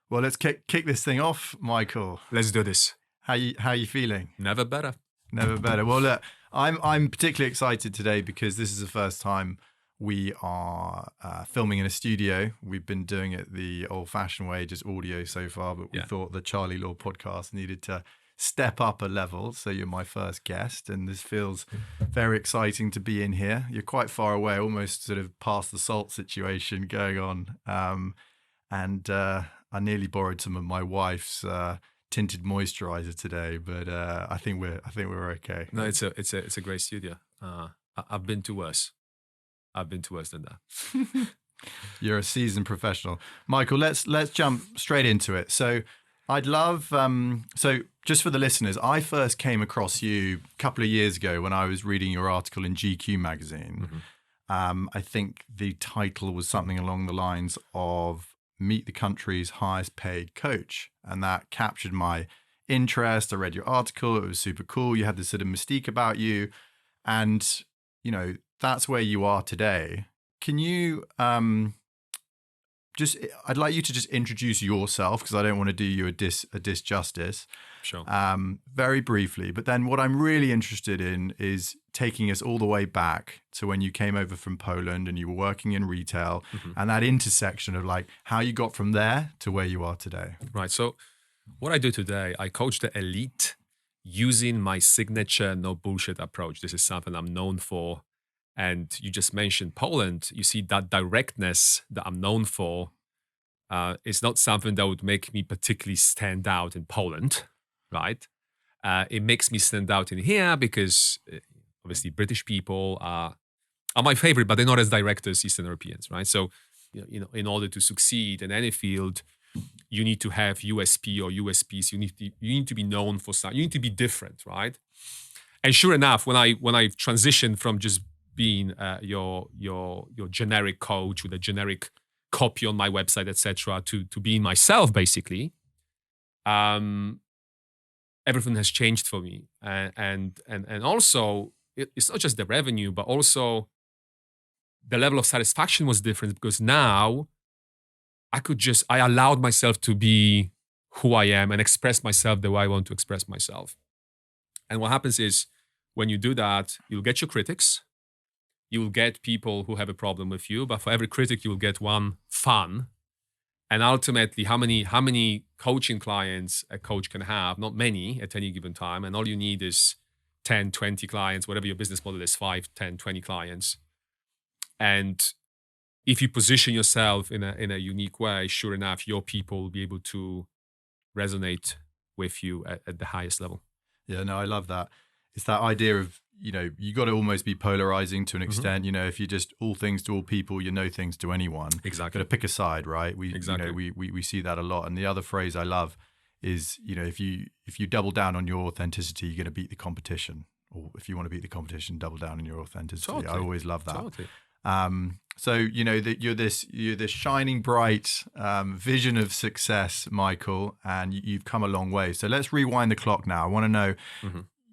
Well, let's kick this thing off, Michael. Let's do this. How you feeling? Never better. Never better. Well, look, I'm particularly excited today because this is the first time we are filming in a studio. We've been doing it the old-fashioned way, just audio so far, but we thought the Charley Law podcast needed to step up a level. So you're my first guest, and this feels very exciting to be in here. You're quite far away, almost sort of past the salt situation going on, and I nearly borrowed some of my wife's tinted moisturizer today, but I think we're okay. No, it's a great studio. I've been to worse. I've been to worse than that. You're a seasoned professional, Michael. Let's jump straight into it. So I'd love so just for the listeners, I first came across you a couple of years ago when I was reading your article in GQ magazine. Mm-hmm. I think the title was something along the lines of "Meet the country's highest paid coach." And that captured my interest. I read your article. It was super cool. You had this sort of mystique about you. And, you know, that's where you are today. Can you I'd like you to just introduce yourself, because I don't want to do you a disjustice. Sure. Very briefly. But then what I'm really interested in is taking us all the way back to when you came over from Poland and you were working in retail, and that intersection of like how you got from there to where you are today. Right. So what I do today, I coach the elite using my signature no bullshit approach. This is something I'm known for. And you just mentioned Poland. You see that directness that I'm known for is not something that would make me particularly stand out in Poland, right? It makes me stand out in here because obviously British people are my favorite, but they're not as direct as Eastern Europeans, right? So, you know, in order to succeed in any field, you need to have USP or USPs. You need to be known for something. You need to be different, right? And sure enough, when I transitioned from just being your generic coach with a generic copy on my website, etc., to being myself, basically, everything has changed for me. And also, it's not just the revenue, but also the level of satisfaction was different, because now I allowed myself to be who I am and express myself the way I want to express myself. And what happens is, when you do that, you'll get your critics. You will get people who have a problem with you, but for every critic, you will get one fan. And ultimately, how many coaching clients a coach can have? Not many at any given time. And all you need is 10, 20 clients, whatever your business model is, 5, 10, 20 clients. And if you position yourself in a unique way, sure enough, your people will be able to resonate with you at the highest level. Yeah, no, I love that. It's that idea of, you know, you got to almost be polarizing to an extent. You know, if you're just all things to all people, you know things to anyone. Exactly. Got to pick a side, right? Exactly. You know, we see that a lot. And the other phrase I love is, you know, if you double down on your authenticity, you're going to beat the competition. Or if you want to beat the competition, double down on your authenticity. Totally. I always love that. Totally. So, you know, that you're this shining bright vision of success, Michael, and you've come a long way. So let's rewind the clock now. I want to know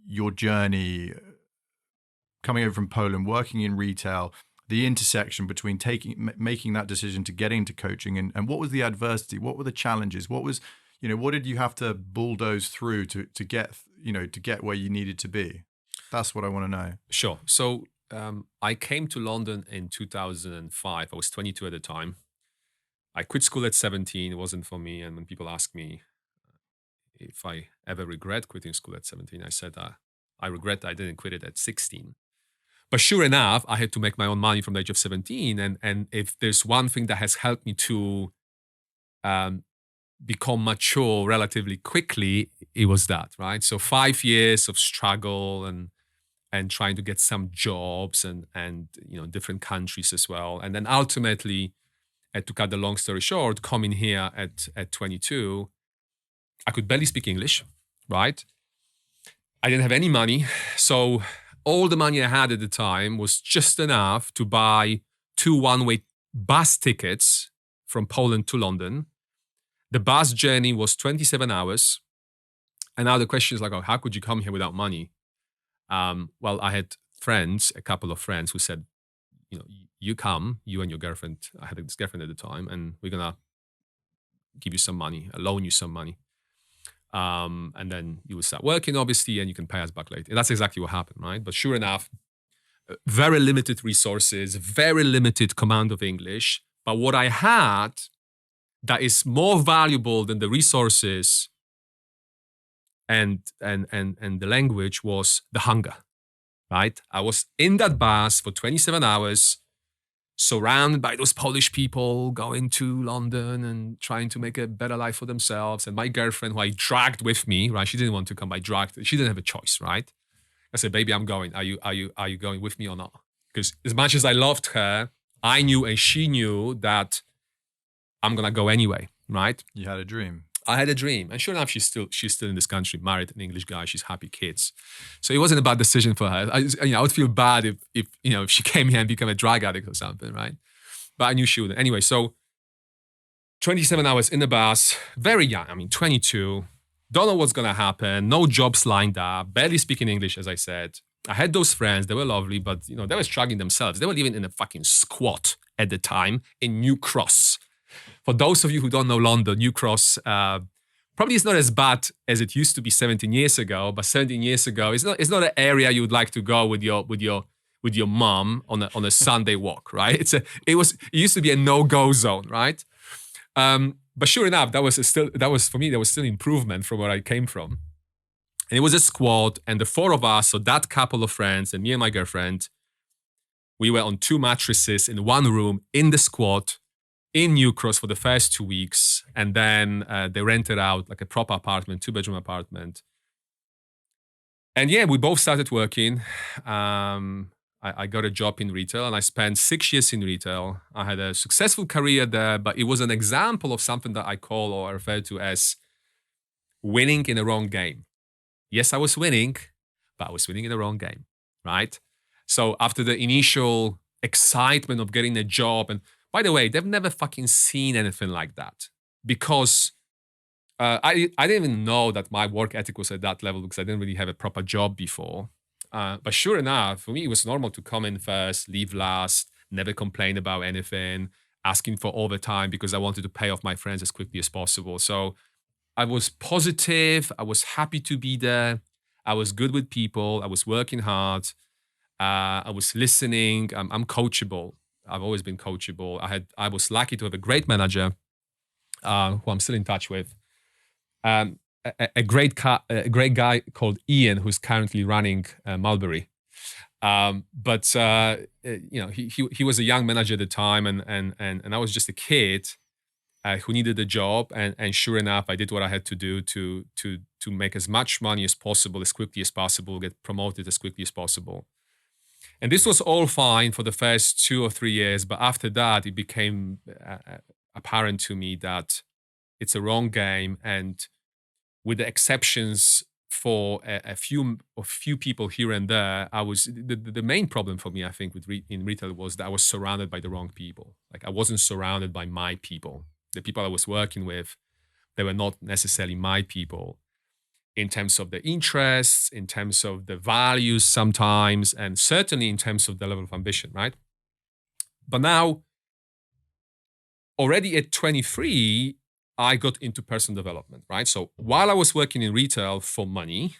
your journey coming over from Poland, working in retail, the intersection between making that decision to get into coaching, and what was the adversity? What were the challenges? What was, you know, what did you have to bulldoze through to get where you needed to be? That's what I want to know. Sure. So I came to London in 2005. I was 22 at the time. I quit school at 17. It wasn't for me. And when people ask me if I ever regret quitting school at 17, I said I regret I didn't quit it at 16. But sure enough, I had to make my own money from the age of 17. And if there's one thing that has helped me to become mature relatively quickly, it was that, right? So 5 years of struggle and trying to get some jobs and you know, different countries as well. And then ultimately, to cut the long story short, coming here at 22, I could barely speak English, right? I didn't have any money. So all the money I had at the time was just enough to buy 2 one-way bus tickets from Poland to London. The bus journey was 27 hours. And now the question is like, oh, how could you come here without money? Well, I had a couple of friends who said, you know, you come, you and your girlfriend, I had this girlfriend at the time, and we're going to give you some money, loan you some money. And then you will start working, obviously, and you can pay us back later. And that's exactly what happened, right? But sure enough, very limited resources, very limited command of English. But what I had that is more valuable than the resources and the language was the hunger, right? I was in that bus for 27 hours, surrounded by those Polish people going to London and trying to make a better life for themselves. And my girlfriend, who I dragged with me, right? She didn't want to come. I dragged. She didn't have a choice, right? I said, "Baby, I'm going. Are you going with me or not?" Because as much as I loved her, I knew and she knew that I'm gonna go anyway, right? You had a dream. I had a dream, and sure enough, she's still in this country, married, an English guy. She's happy, kids. So it wasn't a bad decision for her. I would feel bad if she came here and became a drug addict or something, right? But I knew she wouldn't. Anyway, so 27 hours in the bus, very young. I mean, 22. Don't know what's gonna happen. No jobs lined up. Barely speaking English, as I said. I had those friends. They were lovely, but they were struggling themselves. They were living in a fucking squat at the time in New Cross. For those of you who don't know London, New Cross probably is not as bad as it used to be 17 years ago. But 17 years ago, it's not an area you would like to go with your mom on a Sunday walk, right? It used to be a no-go zone, right? But sure enough, that was still improvement from where I came from. And it was a squad, and the four of us, so that couple of friends and me and my girlfriend, we were on 2 mattresses in one room in the squad in New Cross for the first 2 weeks. And then they rented out like a proper apartment, 2-bedroom apartment. And yeah, we both started working. I got a job in retail, and I spent 6 years in retail. I had a successful career there, but it was an example of something that I call or I refer to as winning in the wrong game. Yes, I was winning, but I was winning in the wrong game, right? So after the initial excitement of getting a job, and by the way, they've never fucking seen anything like that, because I didn't even know that my work ethic was at that level, because I didn't really have a proper job before. But sure enough, for me, it was normal to come in first, leave last, never complain about anything, asking for overtime because I wanted to pay off my friends as quickly as possible. So I was positive. I was happy to be there. I was good with people. I was working hard. I was listening. I'm coachable. I've always been coachable. I was lucky to have a great manager who I'm still in touch with. A great guy called Ian, who's currently running Mulberry. But he was a young manager at the time, and I was just a kid who needed a job. And sure enough, I did what I had to do to make as much money as possible, as quickly as possible, get promoted as quickly as possible. And this was all fine for the first 2 or 3 years, but after that, it became apparent to me that it's a wrong game. And with the exceptions for a few people here and there, the main problem for me, I think, in retail was that I was surrounded by the wrong people. Like, I wasn't surrounded by my people. The people I was working with, they were not necessarily my people in terms of the interests, in terms of the values sometimes, and certainly in terms of the level of ambition, right? But now, already at 23, I got into personal development, right? So while I was working in retail for money,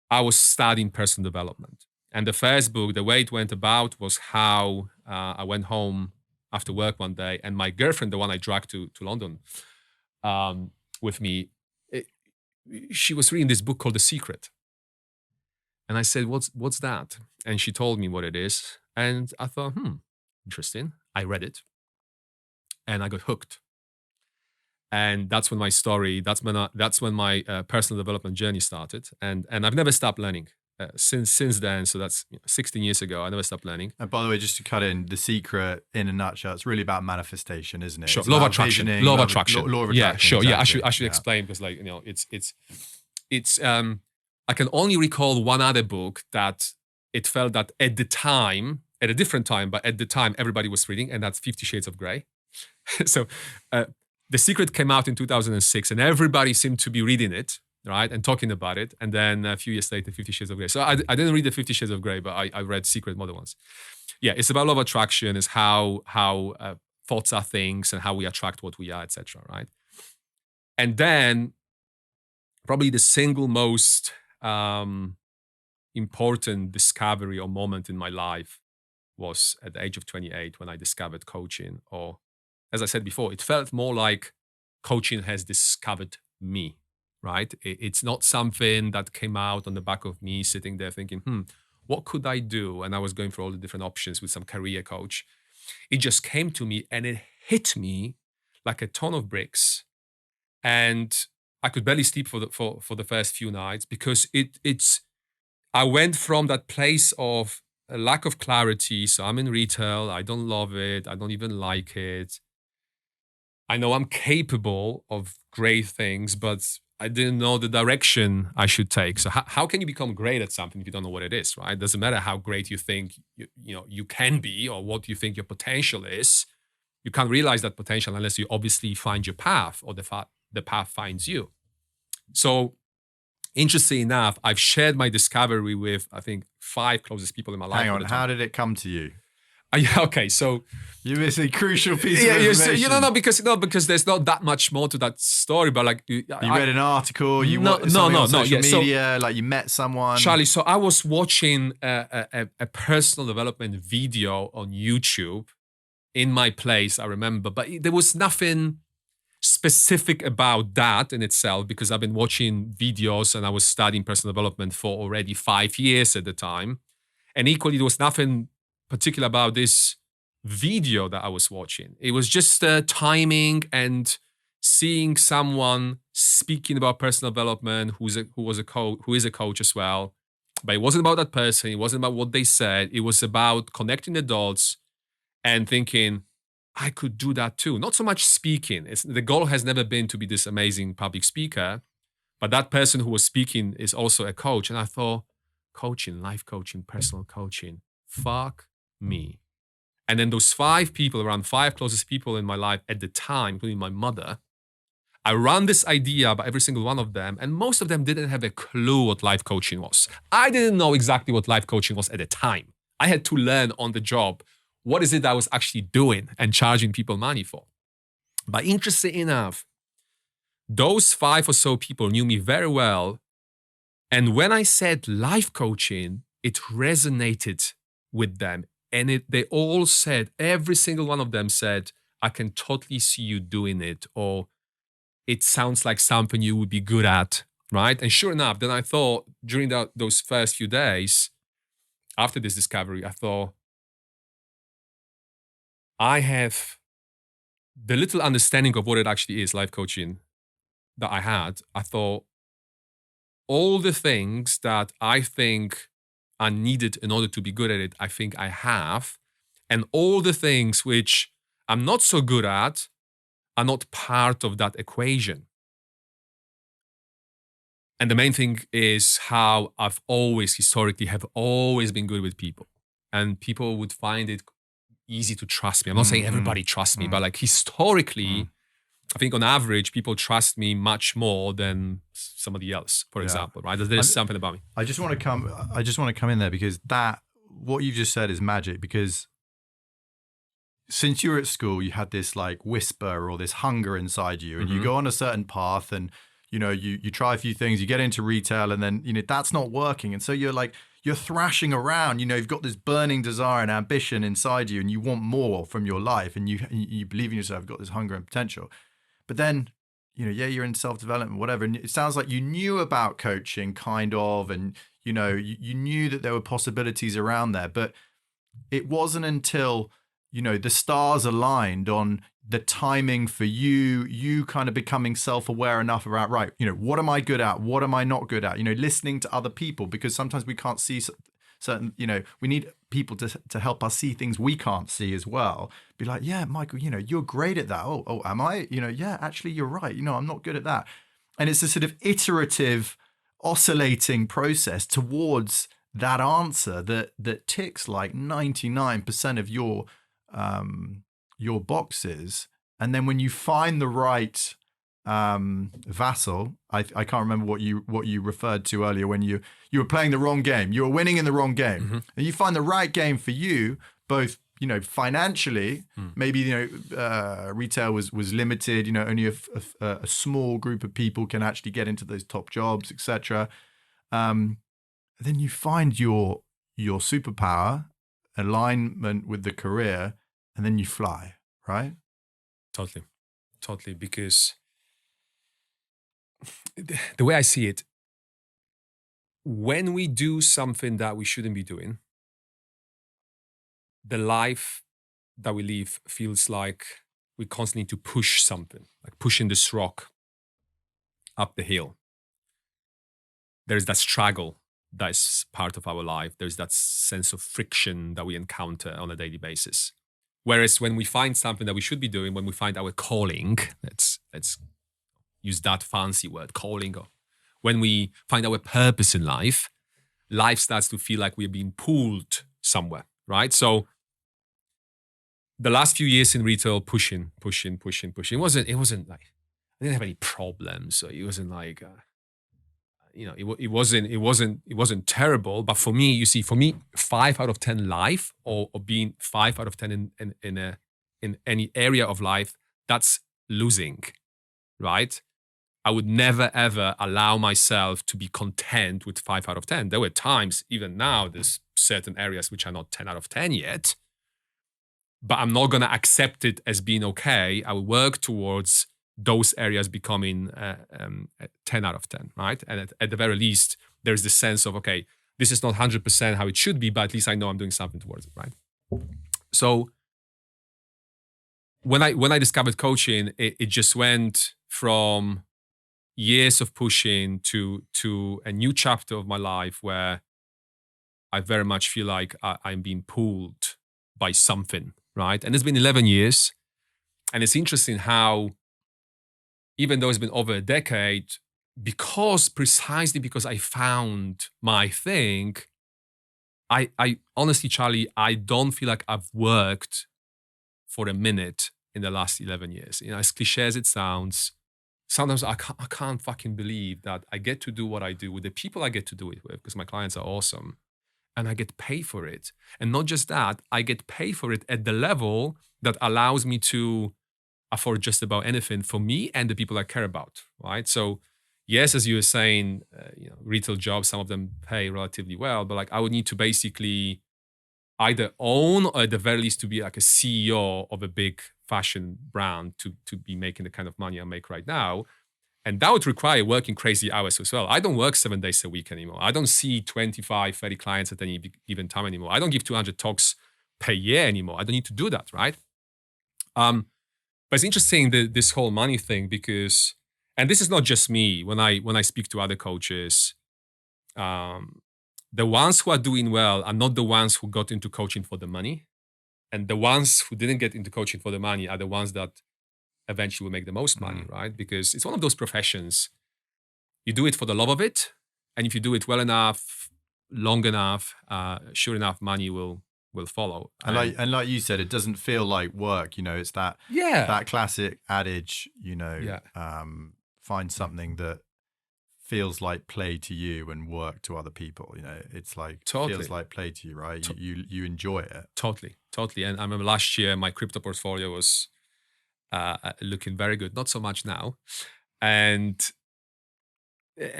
I was studying personal development. And the first book, the way it went about, was how I went home after work one day, and my girlfriend, the one I dragged to London with me, she was reading this book called The Secret. And I said, what's that? And she told me what it is. And I thought, interesting. I read it. And I got hooked. And that's when my personal development journey started. And I've never stopped learning since then. So that's 16 years ago. I never stopped learning. And by the way, just to cut in, The Secret in a nutshell, it's really about manifestation, isn't it? Sure. It's Law of about attraction. visioning, Law of attraction. Law of attraction. Yeah, sure. Exactly. Yeah, I should explain, because it's I can only recall one other book that it felt that at the time, at a different time, but at the time everybody was reading, and that's 50 Shades of Grey. So The Secret came out in 2006, and everybody seemed to be reading it, right, and talking about it. And then a few years later, 50 Shades of Grey. So I didn't read the 50 Shades of Grey, but I read Secret more than once. Yeah, it's about law of attraction. It's how thoughts are things and how we attract what we are, etc. Right? And then probably the single most important discovery or moment in my life was at the age of 28 when I discovered coaching. Or, as I said before, it felt more like coaching has discovered me, right? It's not something that came out on the back of me sitting there thinking, what could I do? And I was going through all the different options with some career coach. It just came to me and it hit me like a ton of bricks. And I could barely sleep for the first few nights because I went from that place of a lack of clarity. So I'm in retail. I don't love it. I don't even like it. I know I'm capable of great things, but I didn't know the direction I should take. So how can you become great at something if you don't know what it is, right? It doesn't matter how great you think you can be or what you think your potential is. You can't realize that potential unless you obviously find your path or the path finds you. So interesting enough, I've shared my discovery with, I think, 5 closest people in my life. Hang on, how did it come to you? Okay, so you missed a crucial piece of information. Because there's not that much more to that story. But like, you read an article, on social media, like you met someone. Charlie, so I was watching a personal development video on YouTube in my place. I remember, but there was nothing specific about that in itself because I've been watching videos and I was studying personal development for already 5 years at the time, and equally there was nothing particular about this video that I was watching. It was just timing and seeing someone speaking about personal development who is a coach as well. But it wasn't about that person. It wasn't about what they said. It was about connecting the dots and thinking, I could do that too. Not so much speaking. The goal has never been to be this amazing public speaker, but that person who was speaking is also a coach. And I thought, coaching, life coaching, personal coaching, fuck me. And then those 5 people, around 5 closest people in my life at the time, including my mother, I ran this idea by every single one of them, and most of them didn't have a clue what life coaching was. I didn't know exactly what life coaching was at the time. I had to learn on the job what is it I was actually doing and charging people money for. But interesting enough, those 5 or so people knew me very well. And when I said life coaching, it resonated with them. And they all said, every single one of them said, I can totally see you doing it, or it sounds like something you would be good at, right? And sure enough, then I thought during those first few days after this discovery, I thought, I have the little understanding of what it actually is, life coaching, that I had. I thought all the things that I think are needed in order to be good at it, I think I have. And all the things which I'm not so good at are not part of that equation. And the main thing is how I've historically been good with people. And people would find it easy to trust me. I'm not saying everybody trusts me, but like historically, I think on average, people trust me much more than somebody else, for example, right? There's something about me. I just want to come in there because what you just said is magic, because since you were at school, you had this like whisper or this hunger inside you, and you go on a certain path and, you try a few things, you get into retail, and then, that's not working. And so you're thrashing around, you've got this burning desire and ambition inside you, and you want more from your life, and you believe in yourself, you've got this hunger and potential. But then, you're in self-development, whatever. And it sounds like you knew about coaching kind of, and, you knew that there were possibilities around there, but it wasn't until, the stars aligned on the timing for you kind of becoming self-aware enough about, right, what am I good at? What am I not good at? Listening to other people, because sometimes we can't see certain, we need people to help us see things we can't see as well. Be like, yeah, Michael, you're great at that. Oh, am I? Yeah, actually, you're right. I'm not good at that. And it's a sort of iterative, oscillating process towards that answer that ticks like 99% of your boxes. And then when you find the right vassal, I can't remember what you referred to earlier, when you were playing the wrong game, you were winning in the wrong game, and you find the right game for you, both financially, maybe, retail was limited, only a small group of people can actually get into those top jobs, etc. Then you find your superpower, alignment with the career, and then you fly, right? Totally. Because the way I see it, when we do something that we shouldn't be doing, the life that we live feels like we constantly need to push something, like pushing this rock up the hill. There's that struggle that is part of our life. There's that sense of friction that we encounter on a daily basis. Whereas when we find something that we should be doing, when we find our calling, let's use that fancy word, calling, or when we find our purpose in life, life starts to feel like we're being pulled somewhere, right? So the last few years in retail, pushing. It wasn't like I didn't have any problems. So it wasn't like it wasn't terrible. But for me, 5 out of 10 life, or being 5 out of 10 in any area of life, that's losing, right? I would never ever allow myself to be content with 5 out of 10. There were times, even now, there's certain areas which are not 10 out of 10 yet, but I'm not going to accept it as being okay. I will work towards those areas becoming 10 out of 10, right? And at the very least, there's this sense of, okay, this is not 100% how it should be, but at least I know I'm doing something towards it, right? So when I discovered coaching, it just went from years of pushing to a new chapter of my life where I very much feel like I'm being pulled by something, right? And it's been 11 years. And it's interesting how, even though it's been over a decade, precisely because I found my thing, I honestly, Charlie, I don't feel like I've worked for a minute in the last 11 years. As cliche as it sounds, sometimes I can't fucking believe that I get to do what I do with the people I get to do it with, because my clients are awesome, and I get paid for it. And not just that, I get paid for it at the level that allows me to afford just about anything for me and the people I care about, right? So yes, as you were saying, retail jobs, some of them pay relatively well, but like I would need to basically either own, or at the very least to be like a CEO of a big fashion brand to be making the kind of money I make right now. And that would require working crazy hours as well. I don't work 7 days a week anymore. I don't see 25, 30 clients at any given time anymore. I don't give 200 talks per year anymore. I don't need to do that, right? But it's interesting, this whole money thing, because, and this is not just me, when I speak to other coaches, the ones who are doing well are not the ones who got into coaching for the money. And the ones who didn't get into coaching for the money are the ones that eventually will make the most money, right? Because it's one of those professions. You do it for the love of it. And if you do it well enough, long enough, sure enough, money will follow. And like you said, it doesn't feel like work. It's that classic adage, find something that feels like play to you and work to other people. It's like feels like play to you, right? You enjoy it. Totally. And I remember last year my crypto portfolio was looking very good. Not so much now. And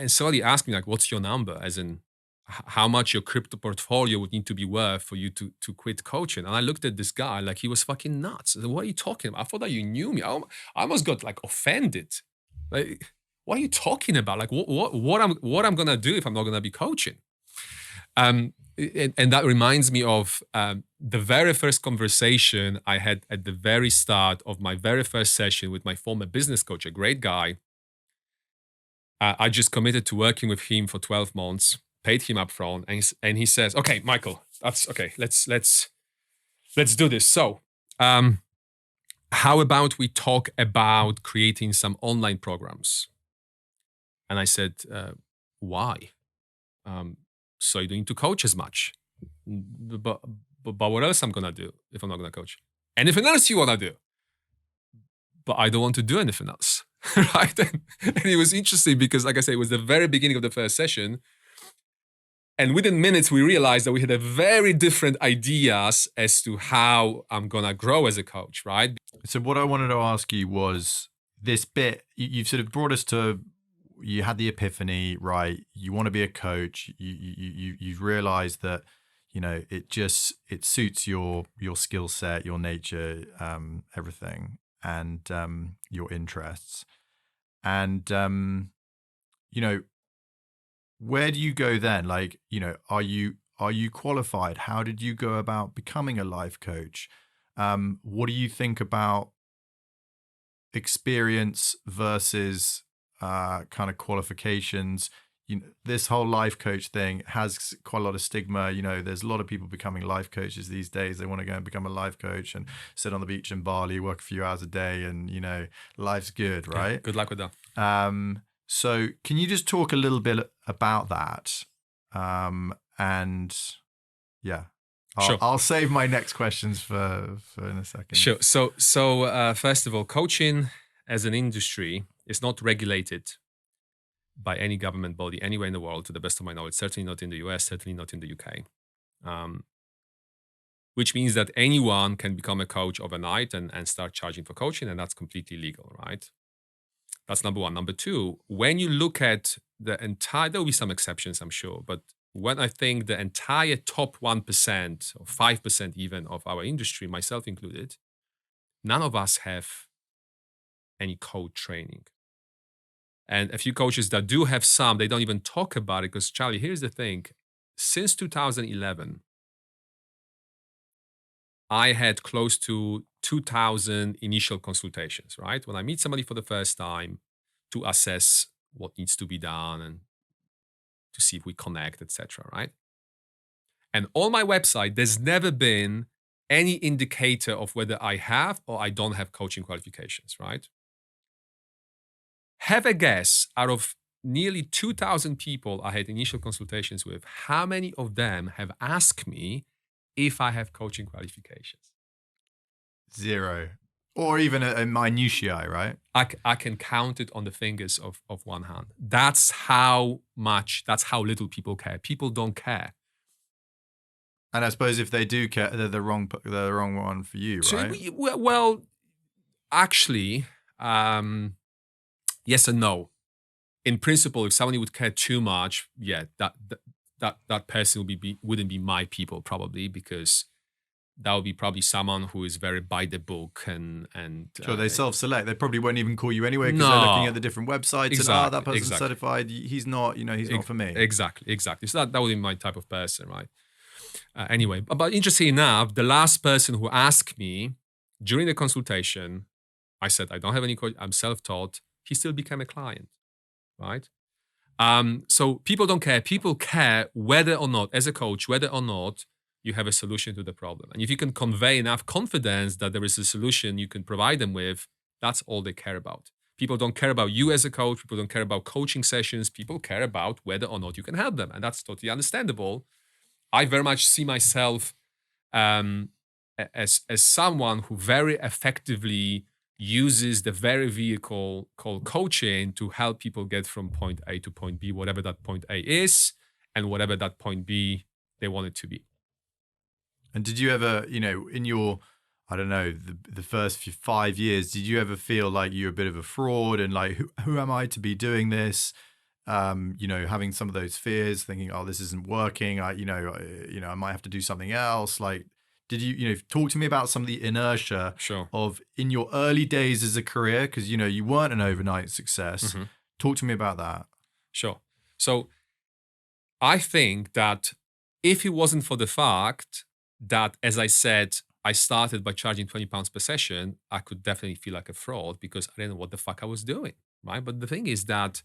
somebody asked me, like, what's your number? As in, how much your crypto portfolio would need to be worth for you to quit coaching. And I looked at this guy like he was fucking nuts. I said, what are you talking about? I thought that you knew me. I almost got like offended. Like, what are you talking about? Like, what I'm gonna do if I'm not gonna be coaching? And that reminds me of the very first conversation I had at the very start of my very first session with my former business coach, a great guy. I just committed to working with him for 12 months. Paid him up front, and he says, okay, Michael, that's okay. Let's do this. So, how about we talk about creating some online programs? And I said, why? So you don't need to coach as much. But what else I'm gonna do if I'm not gonna coach? Anything else you wanna do? But I don't want to do anything else, right? And it was interesting because, like I said, it was the very beginning of the first session. And within minutes, we realized that we had a very different ideas as to how I'm going to grow as a coach, right? So what I wanted to ask you was this bit, you've sort of brought us to, you had the epiphany, right? You want to be a coach. You've realized that, it suits your skill set, your nature, everything, and your interests. And, where do you go then? Like, are you qualified? How did you go about becoming a life coach? What do you think about experience versus kind of qualifications? This whole life coach thing has quite a lot of stigma. There's a lot of people becoming life coaches these days. They want to go and become a life coach and sit on the beach in Bali, work a few hours a day, and life's good, right? Yeah, good luck with that. So can you just talk a little bit about that? And yeah, Sure. I'll save my next questions for in a second. Sure. So first of all, coaching as an industry is not regulated by any government body anywhere in the world, to the best of my knowledge. Certainly not in the US, certainly not in the UK. Which means that anyone can become a coach overnight and start charging for coaching, and that's completely legal, right? That's number one. Number two, when you look at the entire, there will be some exceptions, I'm sure, but when I think the entire top 1% or 5% even of our industry, myself included, none of us have any coach training. And a few coaches that do have some, they don't even talk about it because, Charlie, here's the thing. Since 2011, I had close to 2,000 initial consultations, right? When I meet somebody for the first time to assess what needs to be done and to see if we connect, etc., right? And on my website, there's never been any indicator of whether I have or I don't have coaching qualifications, right? Have a guess, out of nearly 2,000 people I had initial consultations with, how many of them have asked me if I have coaching qualifications? 0. Or even a minutiae, right? I can count it on the fingers of one hand. That's how little people care. People don't care. And I suppose if they do care, they're the wrong one for you, right? Well, actually, yes and no. In principle, if somebody would care too much, yeah, that person wouldn't be my people probably, because that would be probably someone who is very by the book and sure, they self-select. They probably won't even call you anyway because they're looking at the different websites and that person's certified. He's not, he's not for me. Exactly. So that would be my type of person, right? Anyway, but interesting enough, the last person who asked me during the consultation, I said, I don't have any coach, I'm self-taught. He still became a client, right? So people don't care. People care whether or not, as a coach, whether or not you have a solution to the problem. And if you can convey enough confidence that there is a solution you can provide them with, that's all they care about. People don't care about you as a coach. People don't care about coaching sessions. People care about whether or not you can help them. And that's totally understandable. I very much see myself as someone who very effectively uses the very vehicle called coaching to help people get from point A to point B, whatever that point A is, and whatever that point B they want it to be. And did you ever, in your, I don't know, the first 5 years, did you ever feel like you're a bit of a fraud and like, who am I to be doing this? Having some of those fears, thinking, oh, this isn't working. I might have to do something else. Like, did you, talk to me about some of the inertia of in your early days as a career? Because, you weren't an overnight success. Mm-hmm. Talk to me about that. Sure. So I think that if it wasn't for the fact that, as I said, I started by charging £20 per session, I could definitely feel like a fraud because I didn't know what the fuck I was doing, right? But the thing is that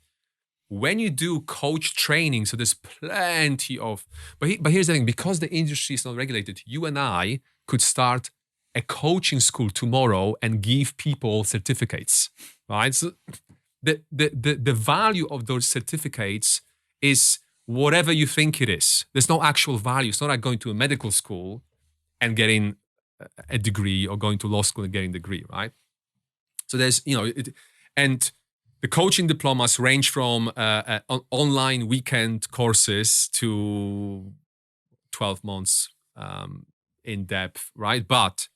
when you do coach training, so there's plenty of, but here's the thing, because the industry is not regulated, you and I could start a coaching school tomorrow and give people certificates, right? So the value of those certificates is whatever you think it is. There's no actual value. It's not like going to a medical school and getting a degree or going to law school and getting a degree, right? So there's, and the coaching diplomas range from online weekend courses to 12 months in depth, right? But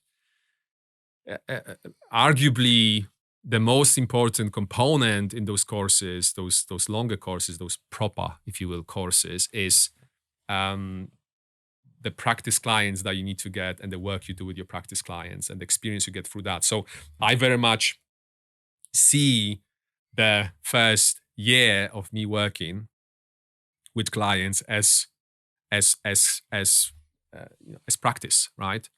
arguably, the most important component in those courses, those longer courses, those proper, if you will, courses, is the practice clients that you need to get and the work you do with your practice clients and the experience you get through that. So I very much see the first year of me working with clients as practice, right?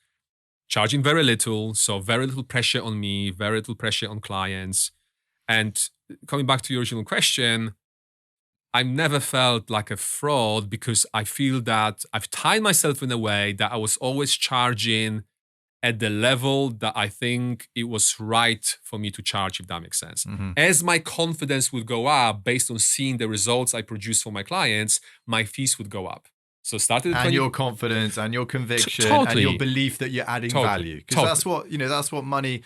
Charging very little, so very little pressure on me, very little pressure on clients. And coming back to your original question, I've never felt like a fraud because I feel that I've tied myself in a way that I was always charging at the level that I think it was right for me to charge, if that makes sense. Mm-hmm. As my confidence would go up based on seeing the results I produce for my clients, my fees would go up. So started at your confidence and your conviction totally. And your belief that you're adding value. Because that's what, that's what money,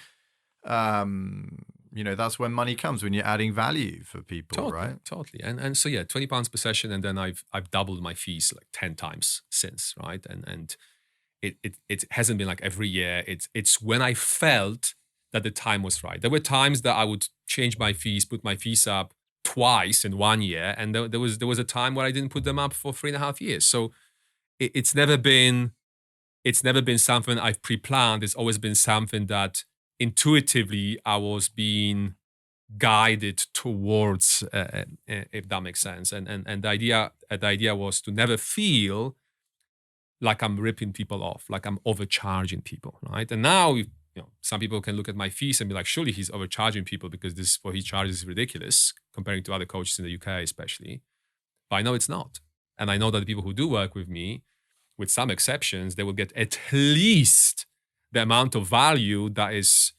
that's when money comes, when you're adding value for people, right? Totally. And so, yeah, £20 per session. And then I've doubled my fees like 10 times since, right? And it hasn't been like every year. It's when I felt that the time was right. There were times that I would change my fees, put my fees up twice in 1 year, and there was a time where I didn't put them up for 3.5 years. So it's never been something I've pre-planned. It's always been something that intuitively I was being guided towards, if that makes sense. And the idea was to never feel like I'm ripping people off, like I'm overcharging people, right? And now, some people can look at my fees and be like, surely he's overcharging people because this what he charges is ridiculous comparing to other coaches in the UK, especially. But I know it's not. And I know that the people who do work with me, with some exceptions, they will get at least the amount of value that is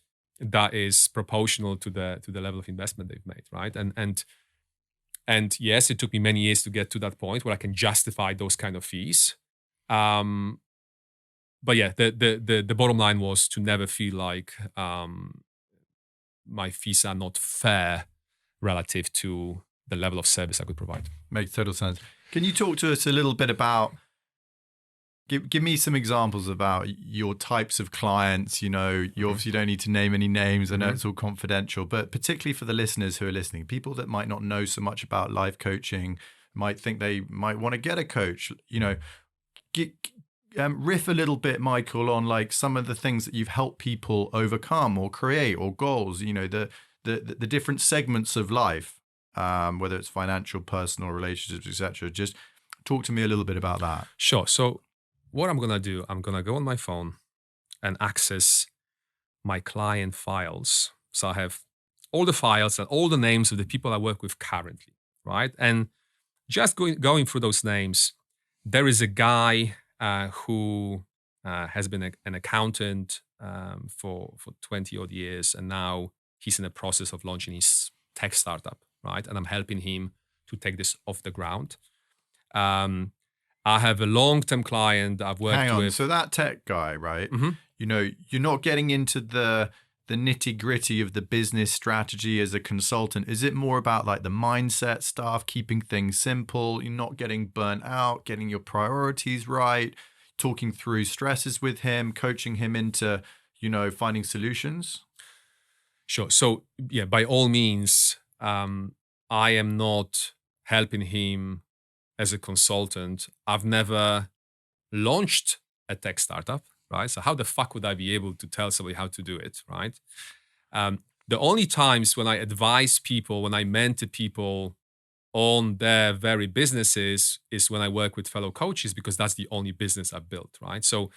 proportional to the level of investment they've made, right? And yes, it took me many years to get to that point where I can justify those kind of fees. But yeah, the bottom line was to never feel like my fees are not fair relative to the level of service I could provide. Makes total sense. Can you talk to us a little bit about, give me some examples about your types of clients? You obviously don't need to name any names. I know it's all confidential, but particularly for the listeners who are listening, people that might not know so much about life coaching, might think they might want to get a coach, riff a little bit, Michael, on like some of the things that you've helped people overcome or create or goals, the different segments of life, whether it's financial, personal, relationships, etc. Just talk to me a little bit about that. Sure. So what I'm going to do, I'm going to go on my phone and access my client files. So I have all the files and all the names of the people I work with currently, right? And just going through those names, there is a guy who has been an accountant for 20 odd years, and now he's in the process of launching his tech startup, right? And I'm helping him to take this off the ground. I have a long-term client that I've worked with. So that tech guy, right? Mm-hmm. You're not getting into the nitty-gritty of the business strategy as a consultant. Is it more about like the mindset stuff, keeping things simple, you're not getting burnt out, getting your priorities right, talking through stresses with him, coaching him into, finding solutions? Sure. So yeah, by all means, I am not helping him as a consultant. I've never launched a tech startup. Right? So how the fuck would I be able to tell somebody how to do it, right? The only times when I advise people, when I mentor people on their very businesses is when I work with fellow coaches, because that's the only business I've built, right? So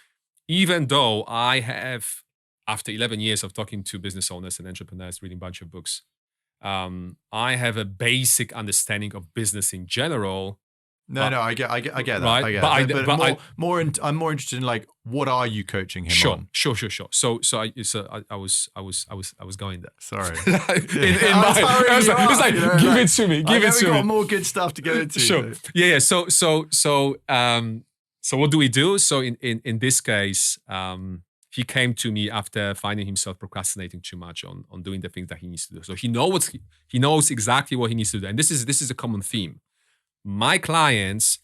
even though I have, after 11 years of talking to business owners and entrepreneurs, reading a bunch of books, I have a basic understanding of business in general. I get that. Right? I get but I'm more interested in like, what are you coaching him on? Sure. So I was going there. Sorry. Give it to me. I've got more good stuff to go into. Sure. Yeah. So what do we do? So in this case, he came to me after finding himself procrastinating too much on doing the things that he needs to do. So he knows exactly what he needs to do. And this is a common theme. My clients,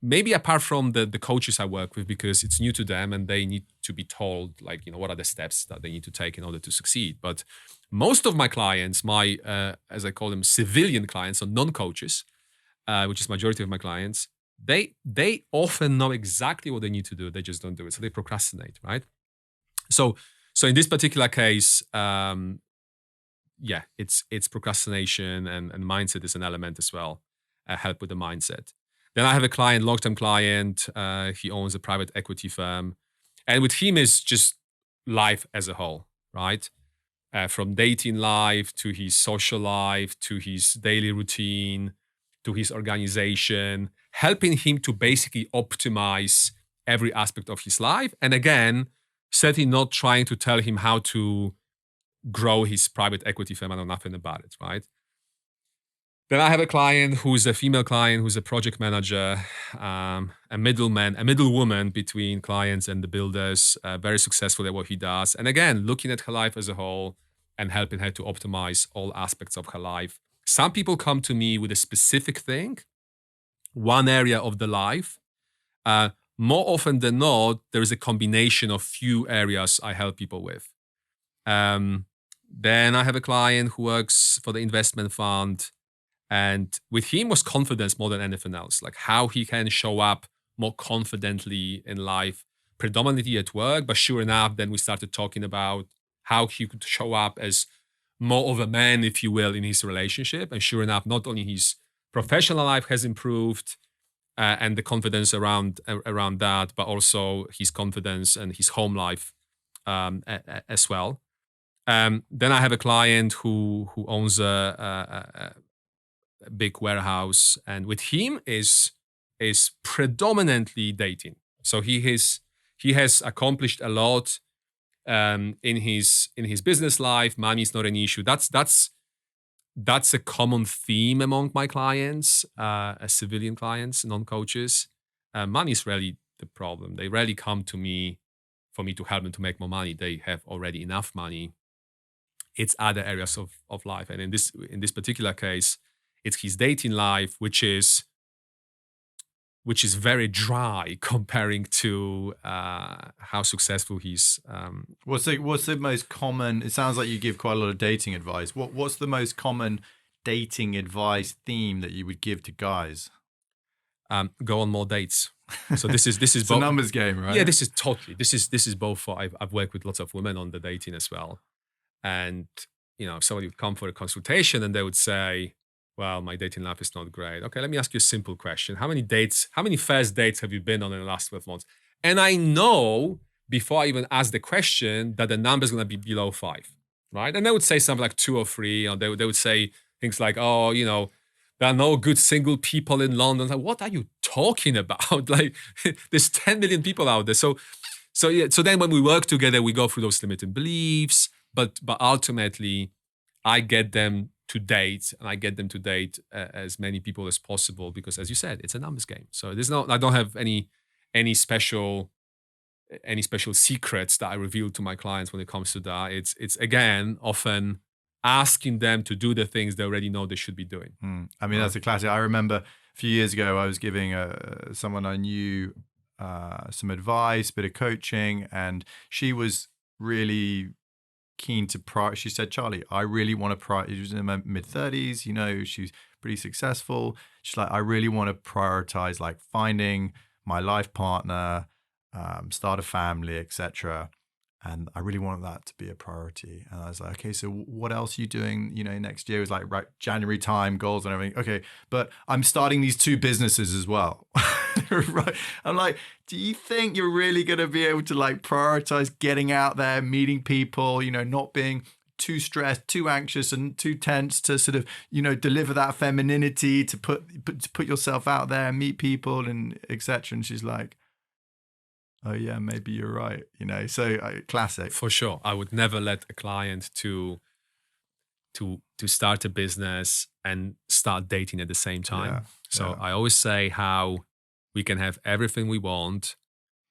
maybe apart from the coaches I work with, because it's new to them and they need to be told, like, what are the steps that they need to take in order to succeed. But most of my clients, my, as I call them, civilian clients, or non-coaches, which is majority of my clients, they often know exactly what they need to do. They just don't do it. So they procrastinate, right? So in this particular case, it's procrastination, and mindset is an element as well. Help with the mindset. Then I have a client, long-term client. He owns a private equity firm, and with him is just life as a whole, right? From dating life to his social life to his daily routine to his organization, helping him to basically optimize every aspect of his life. And again, certainly not trying to tell him how to grow his private equity firm. I know nothing about it, right? Then I have a client who's a female client, who's a project manager, a middlewoman between clients and the builders, very successful at what he does. And again, looking at her life as a whole and helping her to optimize all aspects of her life. Some people come to me with a specific thing, one area of the life. More often than not, there is a combination of few areas I help people with. Then I have a client who works for the investment fund. And with him was confidence more than anything else, like how he can show up more confidently in life, predominantly at work. But sure enough, then we started talking about how he could show up as more of a man, if you will, in his relationship. And sure enough, not only his professional life has improved and the confidence around that, but also his confidence and his home life as well. Then I have a client who owns a big warehouse, and with him is predominantly dating. So he has accomplished a lot in his business life. Money is not an issue. That's a common theme among my clients, civilian clients, non-coaches. Money is rarely the problem. They rarely come to me for me to help them to make more money. They have already enough money. It's other areas of life, and in this particular case, it's his dating life, which is very dry comparing to how successful he's. What's the most common? It sounds like you give quite a lot of dating advice. What's the most common dating advice theme that you would give to guys? Go on more dates. So this is it's both, a numbers game, right? Yeah, this is both for. I've worked with lots of women on the dating as well, and if somebody would come for a consultation and they would say, well, my dating life is not great. Okay, let me ask you a simple question. How many first dates have you been on in the last 12 months? And I know before I even ask the question that the number is going to be below 5, right? And they would say something like 2 or 3. They would say things like, oh, there are no good single people in London. Like, what are you talking about? Like, there's 10 million people out there. So then when we work together, we go through those limiting beliefs, but ultimately I get them to date, and I get them to date as many people as possible, because, as you said, it's a numbers game. So I don't have any special secrets that I reveal to my clients when it comes to that. It's again often asking them to do the things they already know they should be doing. I mean, that's a classic. I remember a few years ago, I was giving someone I knew some advice, bit of coaching, and she was really keen to she said, Charlie, I really want to she was in her mid-30s, she's pretty successful. She's like, I really want to prioritize like finding my life partner, start a family, etc. And I really wanted that to be a priority. And I was like, okay, so what else are you doing, next year? It was like, right, January time, goals and everything. Okay, but I'm starting these 2 businesses as well. Right. I'm like, do you think you're really going to be able to like prioritize getting out there, meeting people, not being too stressed, too anxious and too tense to sort of, deliver that femininity, to put yourself out there and meet people and etc. And she's like, oh yeah, maybe you're right. So classic. For sure. I would never let a client to start a business and start dating at the same time. I always say how we can have everything we want,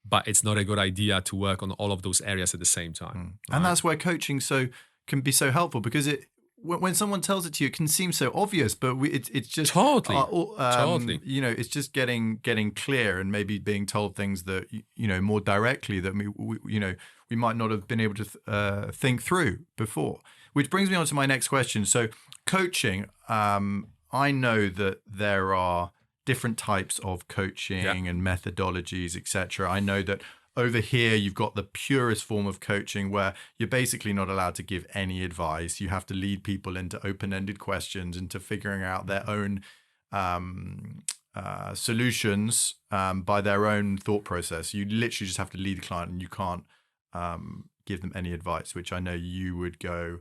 but it's not a good idea to work on all of those areas at the same time. And right? that's where coaching can be so helpful, because when someone tells it to you, it can seem so obvious, but it's just Totally. Totally. It's just getting clear, and maybe being told things that more directly that we might not have been able to think through before. Which brings me on to my next question. So, coaching. I know that there are different types of coaching and methodologies, etc. I know that over here, you've got the purest form of coaching where you're basically not allowed to give any advice. You have to lead people into open-ended questions, into figuring out their own solutions by their own thought process. You literally just have to lead the client, and you can't give them any advice, which I know you would go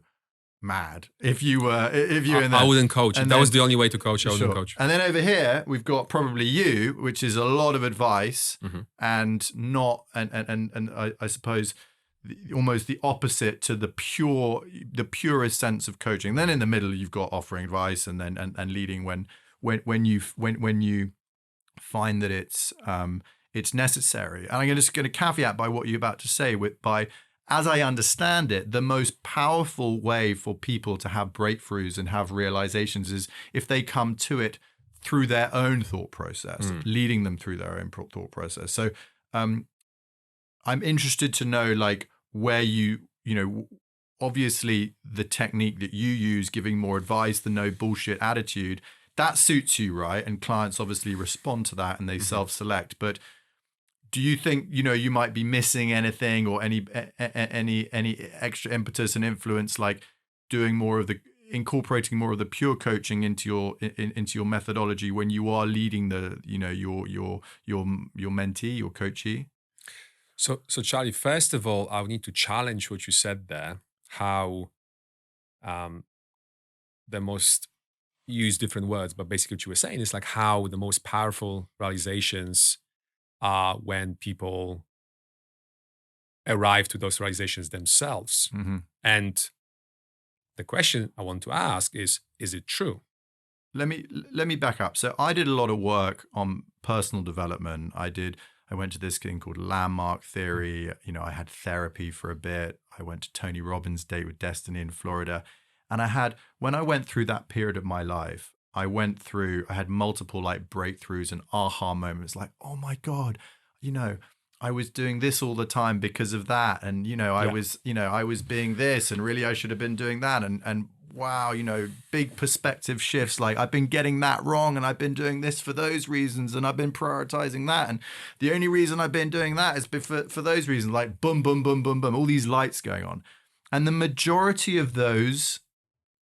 mad if you were in there. I wouldn't coach. And that was the only way to coach. I wouldn't coach. And then over here we've got probably you, which is a lot of advice, and not and I suppose almost the opposite to the purest sense of coaching. And then in the middle you've got offering advice and then and leading when you find that it's necessary. And I'm just going to caveat by what you're about to say as I understand it, the most powerful way for people to have breakthroughs and have realizations is if they come to it through their own thought process, leading them through their own thought process. So I'm interested to know, like, where obviously the technique that you use, giving more advice, the no bullshit attitude, that suits you, right? And clients obviously respond to that and they self-select. But do you think you might be missing anything, or any extra impetus and influence, like incorporating more of the pure coaching into your methodology when you are leading your mentee, your coachee? So Charlie, first of all, I would need to challenge what you said there. How the most use different words, but basically what you were saying is like how the most powerful realizations are when people arrive to those realizations themselves. And the question I want to ask is it true? Let me back up. So I did a lot of work on personal development. I went to this thing called landmark theory. I had therapy for a bit. I went to Tony Robbins' Date with Destiny in Florida. And when I went through that period of my life, I had multiple like breakthroughs and aha moments, like, oh my God, I was doing this all the time because of that. And, I was being this, and really I should have been doing that. And wow, big perspective shifts. Like, I've been getting that wrong, and I've been doing this for those reasons, and I've been prioritizing that. And the only reason I've been doing that is for those reasons, like boom, boom, boom, boom, boom, all these lights going on. And the majority of those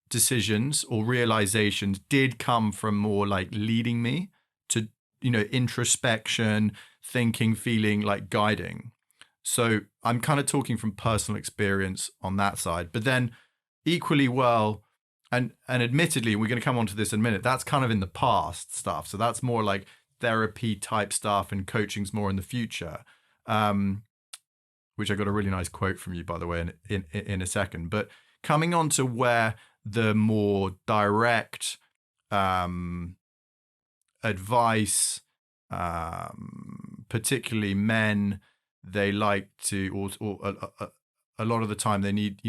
decisions or realizations did come from more like leading me to, introspection, thinking, feeling, like guiding. So I'm kind of talking from personal experience on that side. But then equally well, and admittedly, we're going to come on to this in a minute, that's kind of in the past stuff. So that's more like therapy type stuff, and coaching's more in the future, which I got a really nice quote from you, by the way, in a second. But coming on to where the more direct advice, particularly men, they like to, or a lot of the time they need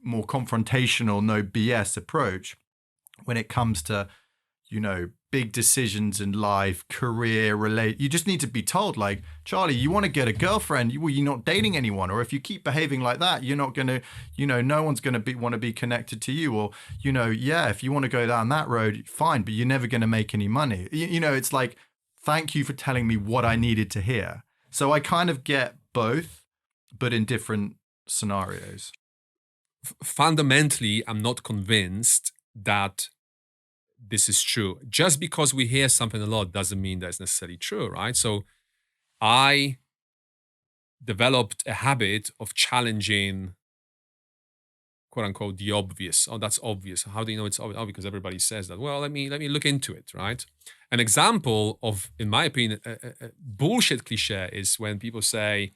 more confrontational, no BS approach when it comes to, big decisions in life, career, you just need to be told, like, Charlie, you want to get a girlfriend, you're not dating anyone, or if you keep behaving like that, you're not going to, no one's going to want to be connected to you, or, if you want to go down that road, fine, but you're never going to make any money. It's like, thank you for telling me what I needed to hear. So I kind of get both, but in different scenarios. Fundamentally, I'm not convinced that this is true. Just because we hear something a lot doesn't mean that it's necessarily true, right? So I developed a habit of challenging, quote unquote, the obvious. Oh, that's obvious. How do you know it's obvious? Oh, because everybody says that. Well, let me look into it, right? An example of, in my opinion, a bullshit cliche is when people say,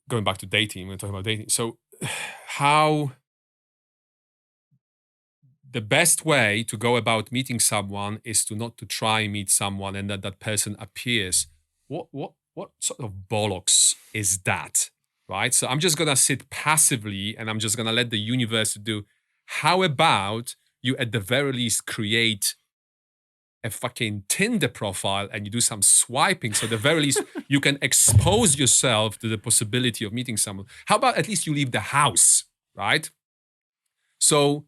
going back to dating, we're talking about dating. So how the best way to go about meeting someone is to not to try and meet someone and that person appears what sort of bollocks is that, right? So I'm just gonna sit passively and I'm just gonna let the universe do. How about you at the very least create a fucking Tinder profile and you do some swiping, so at the very least you can expose yourself to the possibility of meeting someone. How about at least you leave the house, right? So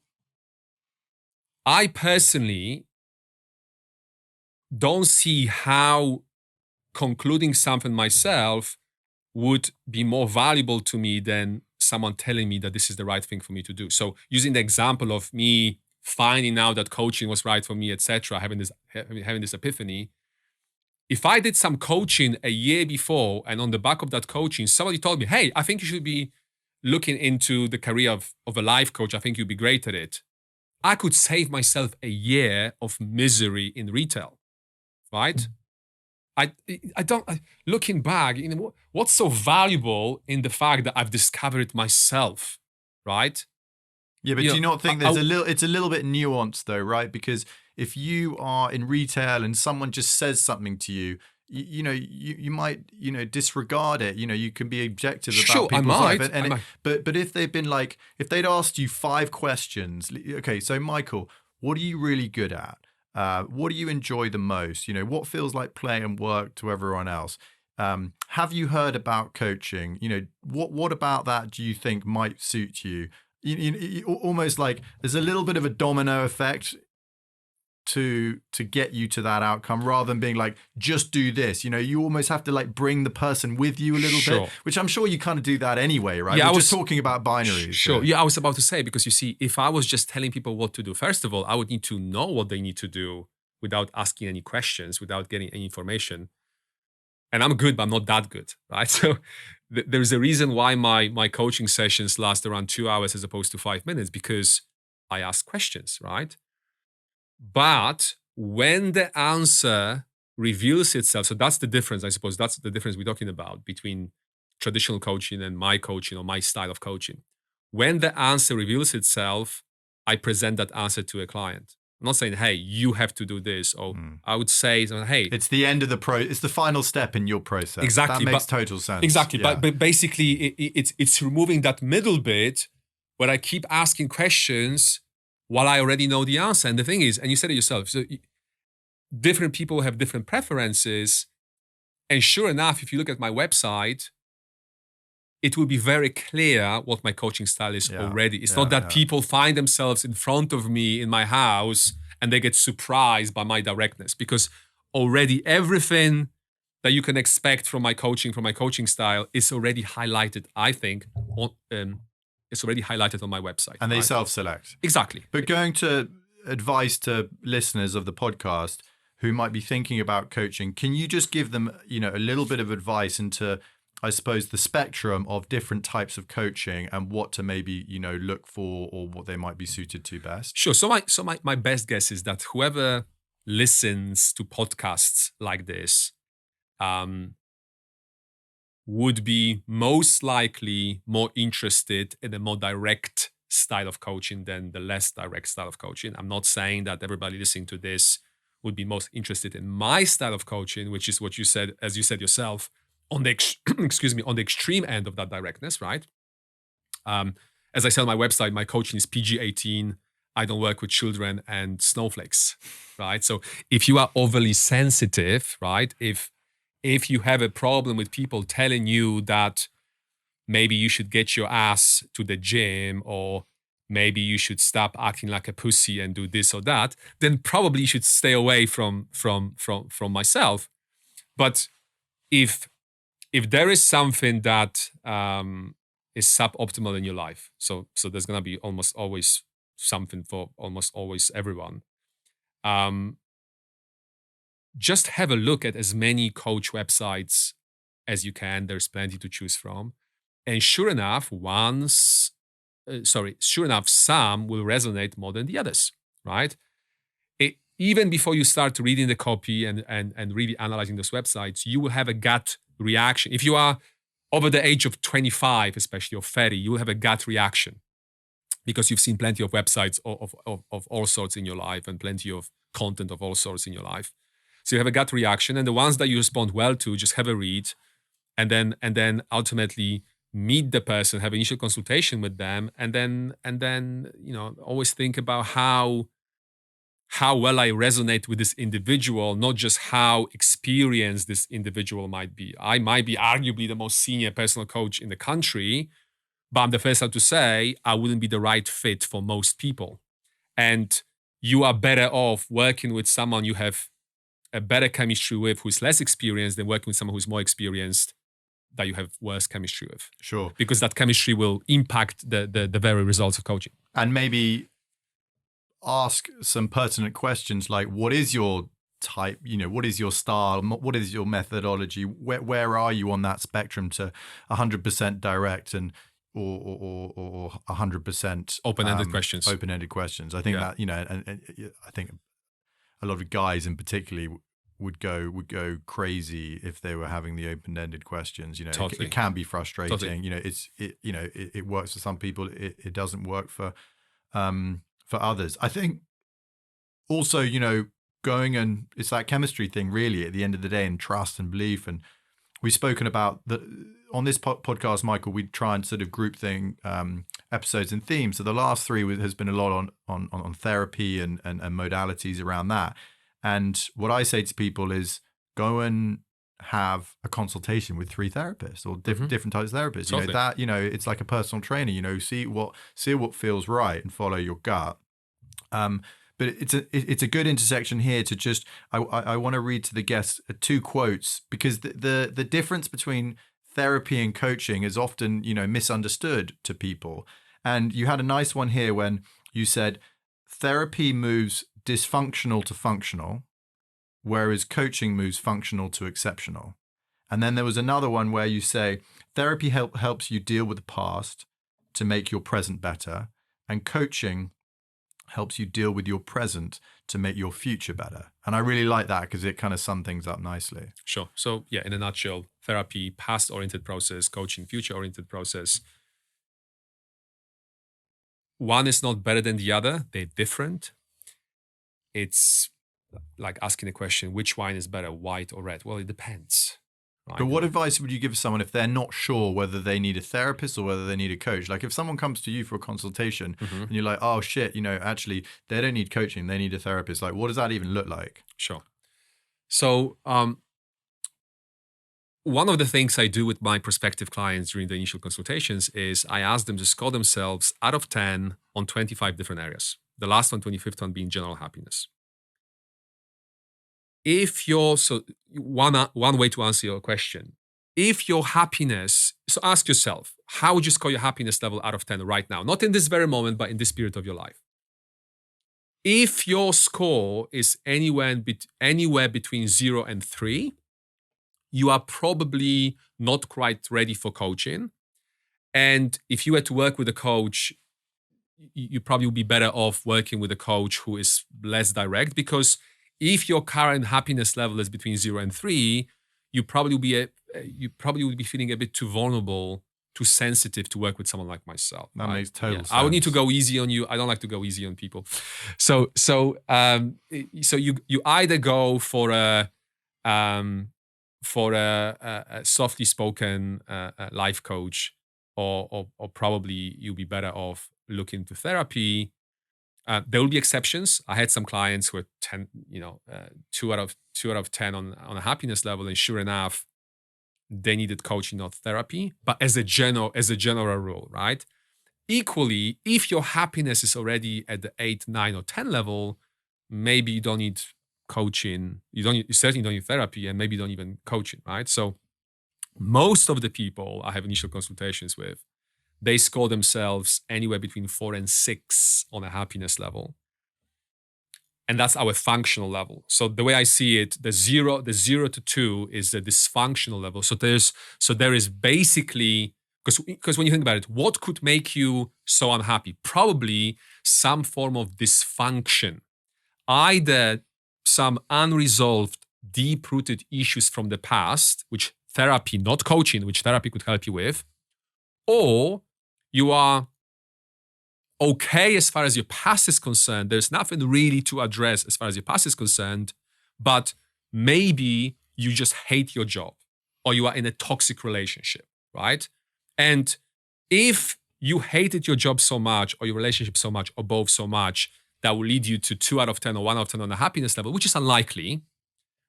I personally don't see how concluding something myself would be more valuable to me than someone telling me that this is the right thing for me to do. So using the example of me finding out that coaching was right for me, etc., having this epiphany. If I did some coaching a year before, and on the back of that coaching, somebody told me, "Hey, I think you should be looking into the career of a life coach. I think you'd be great at it." I could save myself a year of misery in retail, right? Looking back, what's so valuable in the fact that I've discovered it myself, right? Yeah, but do you not think it's a little bit nuanced though, right? Because if you are in retail and someone just says something to you, you might disregard it. You can be objective about people's life. But if they've been like, if they'd asked you 5 questions, okay, so Michael, what are you really good at? What do you enjoy the most? What feels like play and work to everyone else? Have you heard about coaching? What about that do you think might suit you? Almost like there's a little bit of a domino effect to get you to that outcome, rather than being like, just do this. You almost have to like bring the person with you a little bit, which I'm sure you kind of do that anyway, right? Yeah, we're just talking about binaries. Sure. Yeah, I was about to say, because you see, if I was just telling people what to do, first of all, I would need to know what they need to do without asking any questions, without getting any information. And I'm good, but I'm not that good, right? So there's a reason why my coaching sessions last around 2 hours as opposed to 5 minutes, because I ask questions, right? But when the answer reveals itself, so that's the difference, I suppose. That's the difference we're talking about between traditional coaching and my coaching or my style of coaching. When the answer reveals itself, I present that answer to a client. I'm not saying, hey, you have to do this. Or I would say, hey. It's the end of it's the final step in your process. Exactly. That makes total sense. Exactly. Yeah. But basically, it's removing that middle bit where I keep asking questions while I already know the answer. And the thing is, and you said it yourself, so different people have different preferences. And sure enough, if you look at my website, it will be very clear what my coaching style is already. It's not that people find themselves in front of me in my house and they get surprised by my directness, because already everything that you can expect from my coaching style is already highlighted, I think, it's already highlighted on my website. And they self-select. Exactly. But going to advice to listeners of the podcast who might be thinking about coaching, can you just give them, a little bit of advice into, I suppose, the spectrum of different types of coaching and what to maybe, look for, or what they might be suited to best? Sure. So my best guess is that whoever listens to podcasts like this would be most likely more interested in a more direct style of coaching than the less direct style of coaching. I'm not saying that everybody listening to this would be most interested in my style of coaching, which is what you said, as you said yourself, on the on the extreme end of that directness, right? As I said on my website, my coaching is PG-18. I don't work with children and snowflakes, right? So if you are overly sensitive, right? If you have a problem with people telling you that maybe you should get your ass to the gym, or maybe you should stop acting like a pussy and do this or that, then probably you should stay away from myself. But if there is something that is suboptimal in your life, so there's gonna be almost always something for almost always everyone. Just have a look at as many coach websites as you can. There's plenty to choose from. And sure enough, some will resonate more than the others, right? Even before you start reading the copy and really analyzing those websites, you will have a gut reaction. If you are over the age of 25, especially, or 30, you will have a gut reaction because you've seen plenty of websites of all sorts in your life and plenty of content of all sorts in your life. So you have a gut reaction, and the ones that you respond well to, just have a read, and then ultimately meet the person, have initial consultation with them, and then always think about how well I resonate with this individual, not just how experienced this individual might be. I might be arguably the most senior personal coach in the country, but I'm the first one to say I wouldn't be the right fit for most people. And you are better off working with someone you have a better chemistry with, who's less experienced, than working with someone who's more experienced that you have worse chemistry with. Sure. Because that chemistry will impact the very results of coaching. And maybe ask some pertinent questions like, what is your type? What is your style? What is your methodology? Where are you on that spectrum to 100% direct and or 100% open-ended questions? Open-ended questions. I think that, and I think a lot of guys in particular would go crazy if they were having the open-ended questions. Totally. It can be frustrating. Totally. It works for some people. It doesn't work for others. I think also, going, and it's that chemistry thing really at the end of the day, and trust and belief. And we've spoken about on this podcast, Michael, we try and sort of group episodes and themes. So the last three has been a lot on therapy and modalities around that. And what I say to people is go and have a consultation with 3 therapists or different types of therapists. Totally. It's like a personal trainer, see what feels right and follow your gut. But it's a good intersection here to just, I want to read to the guests 2 quotes, because the difference between therapy and coaching is often, misunderstood to people. And you had a nice one here when you said therapy moves dysfunctional to functional, whereas coaching moves functional to exceptional. And then there was another one where you say therapy helps you deal with the past to make your present better, and coaching helps you deal with your present to make your future better. And I really like that because it kind of sums things up nicely. Sure. So yeah, in a nutshell, therapy, past-oriented process, coaching, future-oriented process. One is not better than the other. They're different. It's like asking a question, which wine is better, white or red? Well, it depends. Right? But what advice would you give someone if they're not sure whether they need a therapist or whether they need a coach? Like if someone comes to you for a consultation and you're like, oh shit, actually they don't need coaching, they need a therapist. Like, what does that even look like? Sure. So one of the things I do with my prospective clients during the initial consultations is I ask them to score themselves out of 10 on 25 different areas. The last one, 25th one, being general happiness. One way to answer your question, if your happiness, so ask yourself, how would you score your happiness level out of 10 right now? Not in this very moment, but in this period of your life. If your score is anywhere between 0 and 3, you are probably not quite ready for coaching. And if you were to work with a coach, you probably would be better off working with a coach who is less direct, because if your current happiness level is between 0 and 3, you probably would be feeling a bit too vulnerable, too sensitive to work with someone like myself. That makes total sense. I would need to go easy on you. I don't like to go easy on people. So you either go for a softly spoken life coach, or probably you'll be better off looking to therapy. There will be exceptions. I had some clients who were 2 out of 10 on a happiness level, and sure enough, they needed coaching, not therapy. But as a general rule, right? Equally, if your happiness is already at the 8, 9, or 10 level, maybe you don't need coaching. You certainly don't need therapy, and maybe you don't even coaching, right? So most of the people I have initial consultations with, they score themselves anywhere between 4 and 6 on a happiness level. And that's our functional level. So the way I see it, the 0 to 2 is the dysfunctional level. So there is basically, because when you think about it, what could make you so unhappy? Probably some form of dysfunction. Either some unresolved, deep-rooted issues from the past, which therapy, not coaching, which therapy could help you with, or you are okay as far as your past is concerned. There's nothing really to address as far as your past is concerned, but maybe you just hate your job or you are in a toxic relationship, right? And if you hated your job so much or your relationship so much or both so much that will lead you to 2 out of 10 or 1 out of 10 on the happiness level, which is unlikely,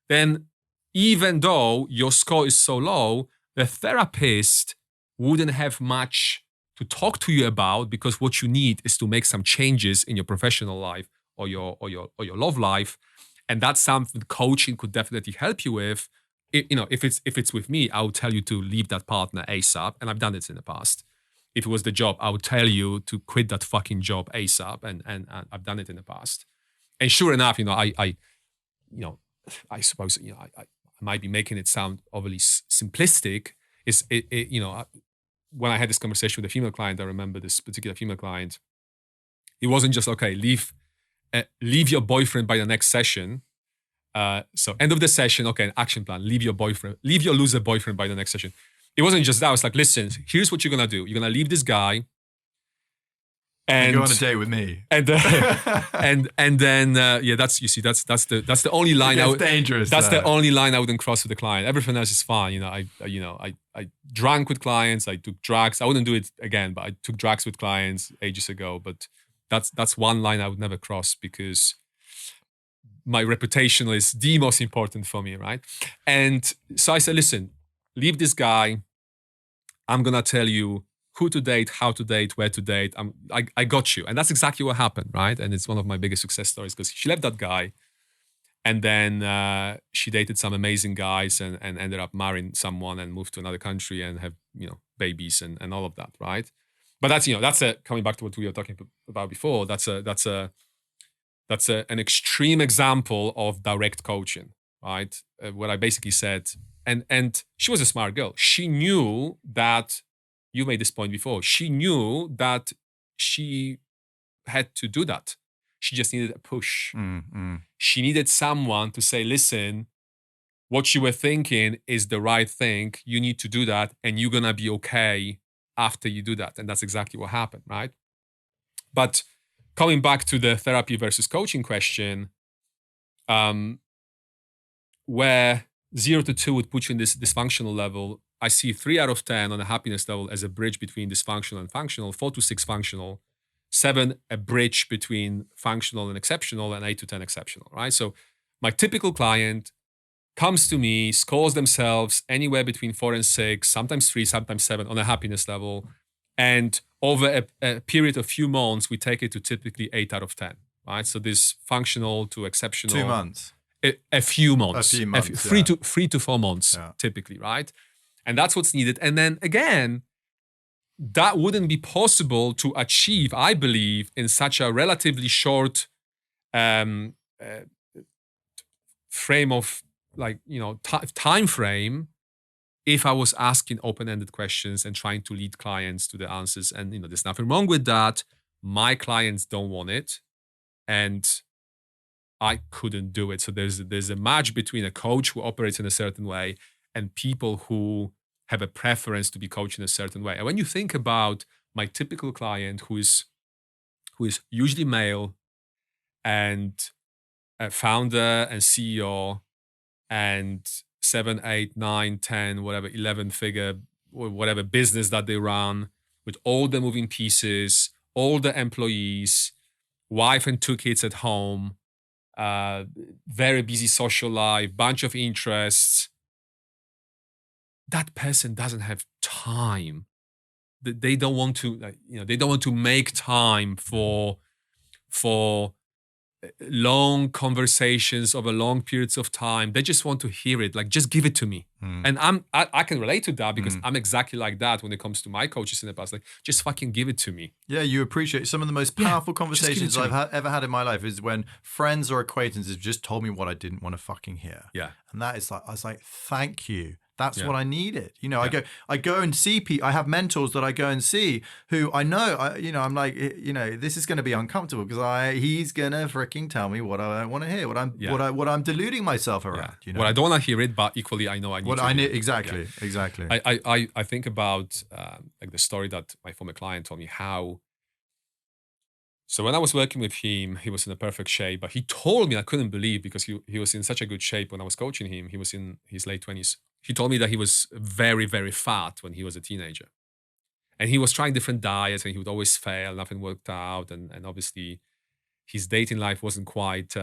then even though your score is so low, the therapist wouldn't have much to talk to you about, because what you need is to make some changes in your professional life or your love life. And that's something coaching could definitely help you with. If it's with me, I would tell you to leave that partner ASAP. And I've done it in the past. If it was the job, I would tell you to quit that fucking job ASAP. And I've done it in the past. And sure enough, I suppose, I might be making it sound overly simplistic. When I had this conversation with a female client, I remember this particular female client. It wasn't just, okay, leave your boyfriend by the next session. So end of the session, okay, an action plan, leave your loser boyfriend by the next session. It wasn't just that. I was like, listen, here's what you're going to do. You're going to leave this guy. And go on a date with me, and then that's the only line. It's dangerous. That's the only line I wouldn't cross with the client. Everything else is fine. I drank with clients. I took drugs. I wouldn't do it again, but I took drugs with clients ages ago. But that's one line I would never cross, because my reputation is the most important for me, right? And so I said, listen, leave this guy. I'm gonna tell you who to date, how to date, where to date. I got you. And that's exactly what happened, right? And it's one of my biggest success stories, because she left that guy, and then she dated some amazing guys and ended up marrying someone and moved to another country and have, babies and all of that, right? But that's coming back to what we were talking about before. That's an extreme example of direct coaching, right? Where I basically said, and she was a smart girl. She knew that, you made this point before, she knew that she had to do that. She just needed a push. She needed someone to say, listen, what you were thinking is the right thing. You need to do that, and you're going to be okay after you do that. And that's exactly what happened, right? But coming back to the therapy versus coaching question, where 0 to 2 would put you in this dysfunctional level, I see 3 out of 10 on the happiness level as a bridge between dysfunctional and functional, 4 to 6 functional, 7 a bridge between functional and exceptional, and 8 to 10 exceptional, right? So my typical client comes to me, scores themselves anywhere between 4 and 6, sometimes 3, sometimes 7 on a happiness level. And over a period of few months, we take it to typically 8 out of 10, right? So this functional to exceptional. 2 months. A few months. 3 to 4 months, typically, right? And that's what's needed. And then again, that wouldn't be possible to achieve, I believe, in such a relatively short frame of time frame, if I was asking open-ended questions and trying to lead clients to the answers. And there's nothing wrong with that. My clients don't want it, and I couldn't do it. So there's a match between a coach who operates in a certain way and people who have a preference to be coached in a certain way. And when you think about my typical client, who is usually male and a founder and CEO and 7, 8, 9, 10, whatever, 11 figure, or whatever business that they run, with all the moving pieces, all the employees, wife and 2 kids at home, very busy social life, bunch of interests. That person doesn't have time. They don't want to, they don't want to make time for long conversations over long periods of time. They just want to hear it. Like, just give it to me. And I can relate to that, because I'm exactly like that when it comes to my coaches in the past. Like, just fucking give it to me. Yeah, you appreciate some of the most powerful conversations I've ever had in my life is when friends or acquaintances just told me what I didn't want to fucking hear. Yeah. And that is like, I was like, thank you. That's what I needed. I go and see people. I have mentors that I go and see who I know, I'm like, this is going to be uncomfortable because he's going to freaking tell me what I want to hear, what I'm deluding myself around. Well, I don't want to hear it, but equally I know I need what to I need. Exactly. I think about like the story that my former client told me, how So when I was working with him, he was in a perfect shape, but he told me, I couldn't believe, because he was in such a good shape when I was coaching him. He was in his late 20s. He told me that he was very, very fat when he was a teenager. And he was trying different diets and he would always fail. Nothing worked out. And obviously his dating life wasn't quite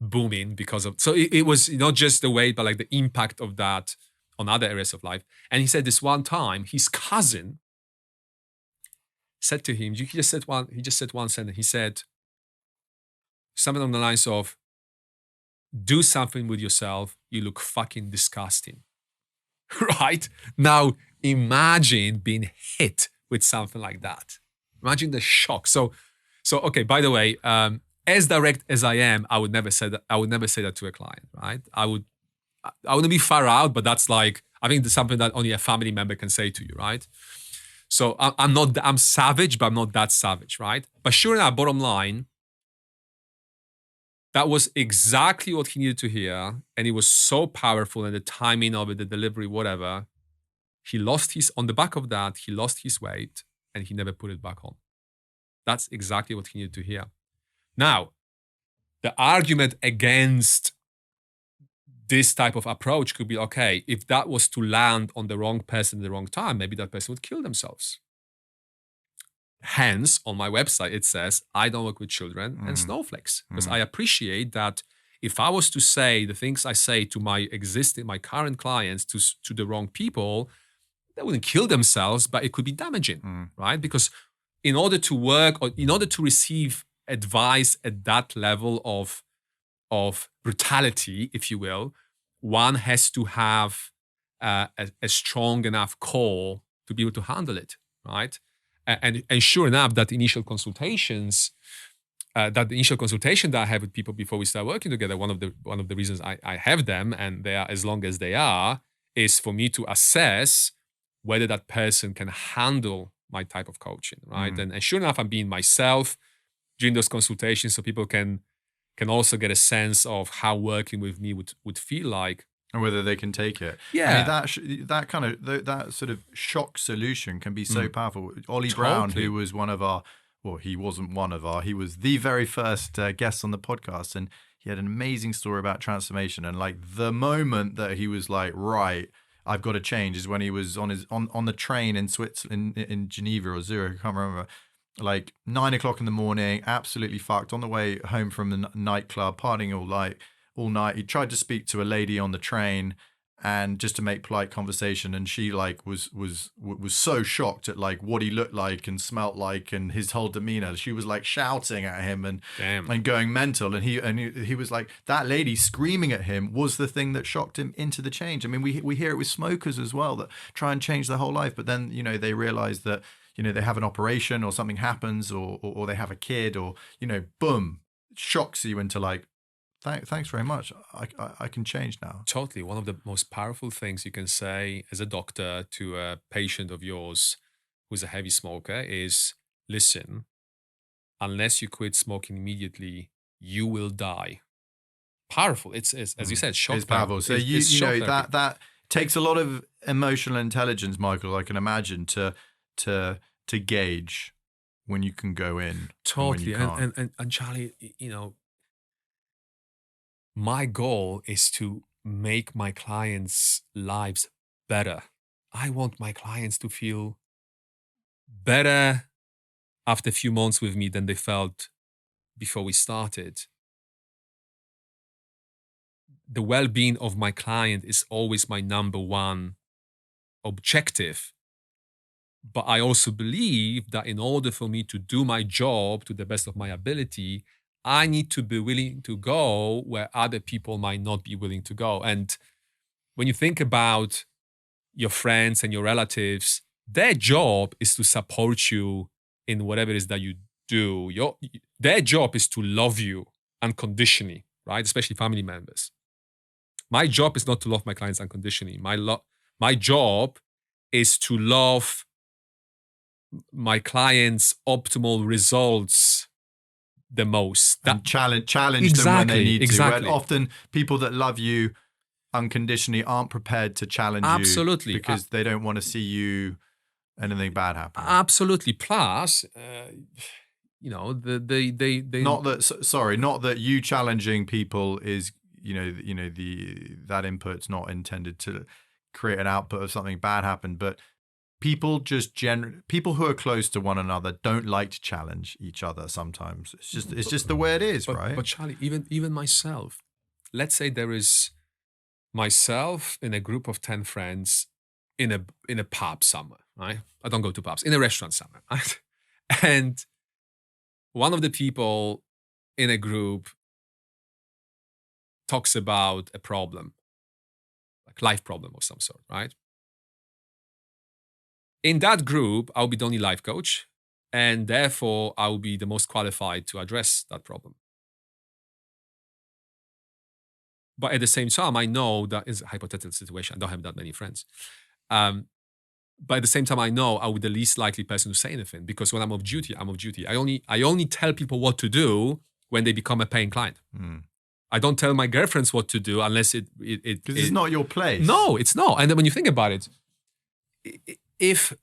booming because of, so it was not just the weight, but like the impact of that on other areas of life. And he said this one time, his cousin said to him, he just said one sentence. He said something on the lines of, do something with yourself. You look fucking disgusting. Right? Now, imagine being hit with something like that. Imagine the shock. So okay, by the way, as direct as I am, I would never say that to a client, right? I wouldn't be far out, but that's like, I think that's something that only a family member can say to you, right? So I'm savage, but I'm not that savage, right? But sure enough, bottom line, that was exactly what he needed to hear. And it was so powerful, and the timing of it, the delivery, whatever. On the back of that, he lost his weight and he never put it back on. That's exactly what he needed to hear. Now, the argument against this type of approach could be, okay, if that was to land on the wrong person at the wrong time, maybe that person would kill themselves. Hence, on my website, it says, I don't work with children and snowflakes. Because I appreciate that if I was to say the things I say to my current clients to the wrong people, they wouldn't kill themselves, but it could be damaging, right? Because in order to work, or in order to receive advice at that level of brutality, if you will, one has to have a strong enough core to be able to handle it, right? And sure enough, that initial consultation that I have with people before we start working together, one of the reasons I have them, and they are as long as they are, is for me to assess whether that person can handle my type of coaching, right? And sure enough, I'm being myself during those consultations, so people can also get a sense of how working with me would feel like, and whether they can take it. Yeah, I mean, that sort of shock solution can be so powerful. Ollie Brown, who was he wasn't one of our, he was the very first guest on the podcast, and he had an amazing story about transformation. And like the moment that he was like, right, I've got to change, is when he was on the train in Switzerland, in Geneva or Zurich, I can't remember, like 9 o'clock in the morning, absolutely fucked, on the way home from the nightclub, partying all night. He tried to speak to a lady on the train, and just to make polite conversation, and she like was so shocked at like what he looked like and smelt like and his whole demeanor. She was like shouting at him and going mental, and he was like, that lady screaming at him was the thing that shocked him into the change. I mean, we hear it with smokers as well, that try and change their whole life, but then they realize that they have an operation or something happens, or they have a kid, or boom, shocks you into like, thanks very much. I can change now. Totally. One of the most powerful things you can say as a doctor to a patient of yours who's a heavy smoker is, listen, unless you quit smoking immediately, you will die. Powerful. It's as you said, shock. It's powerful. So that takes a lot of emotional intelligence, Michael, I can imagine, to gauge when you can go in. Totally. And Charley, my goal is to make my clients' lives better. I want my clients to feel better after a few months with me than they felt before we started. The well-being of my client is always my number one objective. But I also believe that in order for me to do my job to the best of my ability, I need to be willing to go where other people might not be willing to go. And when you think about your friends and your relatives, their job is to support you in whatever it is that you do. Their job is to love you unconditionally, right? Especially family members. My job is not to love my clients unconditionally. My job is to love my clients' optimal results the most. And challenge them when they need to. Where often people that love you unconditionally aren't prepared to challenge you because they don't want to see anything bad happen. Absolutely. Plus, they not that sorry, not that you challenging people is that input's not intended to create an output of something bad happened, but people people who are close to one another don't like to challenge each other sometimes. It's just the way it is, right? But Charlie, even myself, let's say there is myself in a group of 10 friends in a pub somewhere, right? I don't go to pubs, in a restaurant somewhere, right? And one of the people in a group talks about a problem, like life problem of some sort, right? In that group, I'll be the only life coach, and therefore I will be the most qualified to address that problem. But at the same time, I know that is a hypothetical situation. I don't have that many friends. But at the same time, I know I would be the least likely person to say anything, because when I'm off duty, I'm off duty. I only tell people what to do when they become a paying client. I don't tell my girlfriends what to do unless because it's not your place. No, it's not. And then when you think about it,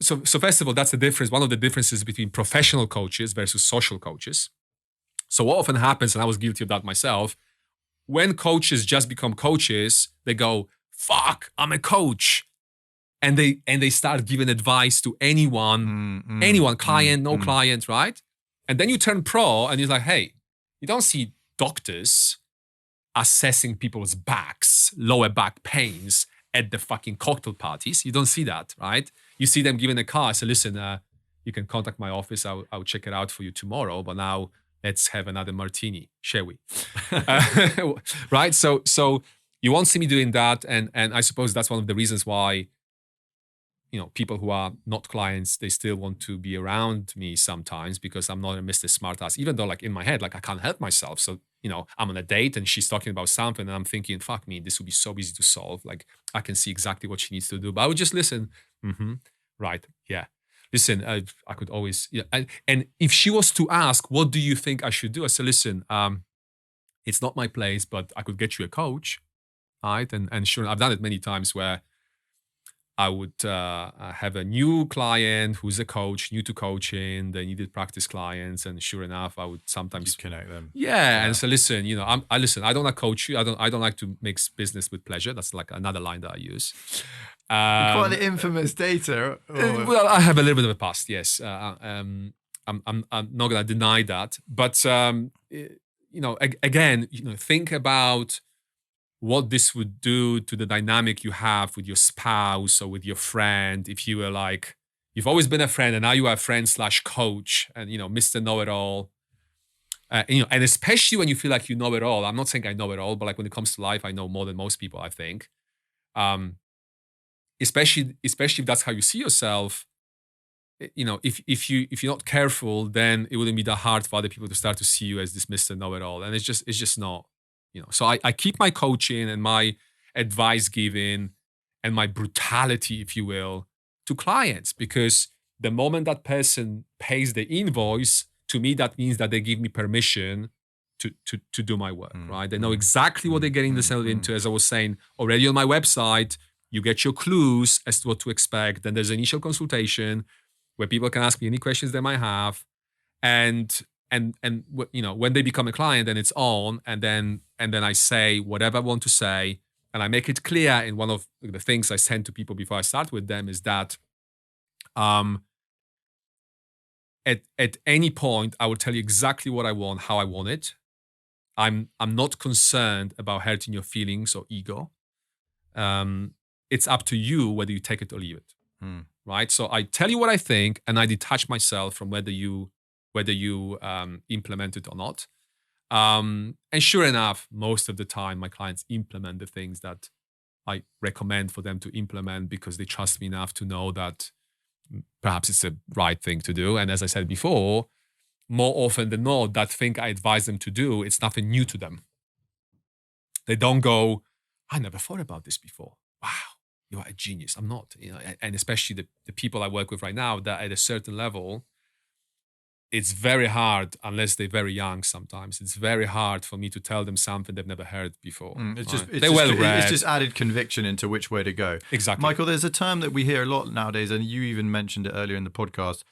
so first of all, that's the difference. One of the differences between professional coaches versus social coaches. So what often happens, and I was guilty of that myself, when coaches just become coaches, they go, "Fuck, I'm a coach," and they start giving advice to anyone, client, no client, right? And then you turn pro, and you're like, "Hey, you don't see doctors assessing people's backs, lower back pains at the fucking cocktail parties. You don't see that, right? You see them giving a car. So listen, you can contact my office. I'll check it out for you tomorrow. But now let's have another martini, shall we?" Right? So you won't see me doing that. And I suppose that's one of the reasons why, people who are not clients, they still want to be around me sometimes, because I'm not a Mr. Smartass, even though like in my head, like I can't help myself. So, I'm on a date and she's talking about something and I'm thinking, fuck me, this would be so easy to solve. Like I can see exactly what she needs to do, but I would just listen. Right. Yeah. Listen, I could always, and if she was to ask, what do you think I should do? I said, listen, it's not my place, but I could get you a coach. Right. And sure, I've done it many times where I would have a new client who's a coach, new to coaching. They needed practice clients, and sure enough, I would sometimes just connect them. Yeah, and so listen, I listen. I don't like coach you. I don't like to mix business with pleasure. That's like another line that I use. Quite the infamous data. Well, I have a little bit of a past. Yes, I'm not gonna deny that. But again, think about what this would do to the dynamic you have with your spouse or with your friend. If you were like, you've always been a friend and now you are a friend / coach and, Mr. Know-it-all. And especially when you feel like you know it all. I'm not saying I know it all, but like when it comes to life, I know more than most people, I think. Especially if that's how you see yourself, if you're not careful, then it wouldn't be that hard for other people to start to see you as this Mr. Know-it-all. And it's just not. So I keep my coaching and my advice giving and my brutality, if you will, to clients, because the moment that person pays the invoice, to me, that means that they give me permission to do my work, right? They know exactly what they're getting themselves into. As I was saying, already on my website, you get your clues as to what to expect. Then there's an initial consultation where people can ask me any questions they might have. And when they become a client, then it's on, and then I say whatever I want to say, and I make it clear in one of the things I send to people before I start with them is that at any point I will tell you exactly what I want, how I want it. I'm not concerned about hurting your feelings or ego. It's up to you whether you take it or leave it, right? So I tell you what I think, and I detach myself from whether you implement it or not. And sure enough, most of the time, my clients implement the things that I recommend for them to implement because they trust me enough to know that perhaps it's the right thing to do. And as I said before, more often than not, that thing I advise them to do, it's nothing new to them. They don't go, I never thought about this before. Wow, you are a genius. I'm not. And especially the people I work with right now, that at a certain level, it's very hard, unless they're very young sometimes, it's very hard for me to tell them something they've never heard before. It's just added conviction into which way to go. Exactly. Michael, there's a term that we hear a lot nowadays, and you even mentioned it earlier in the podcast,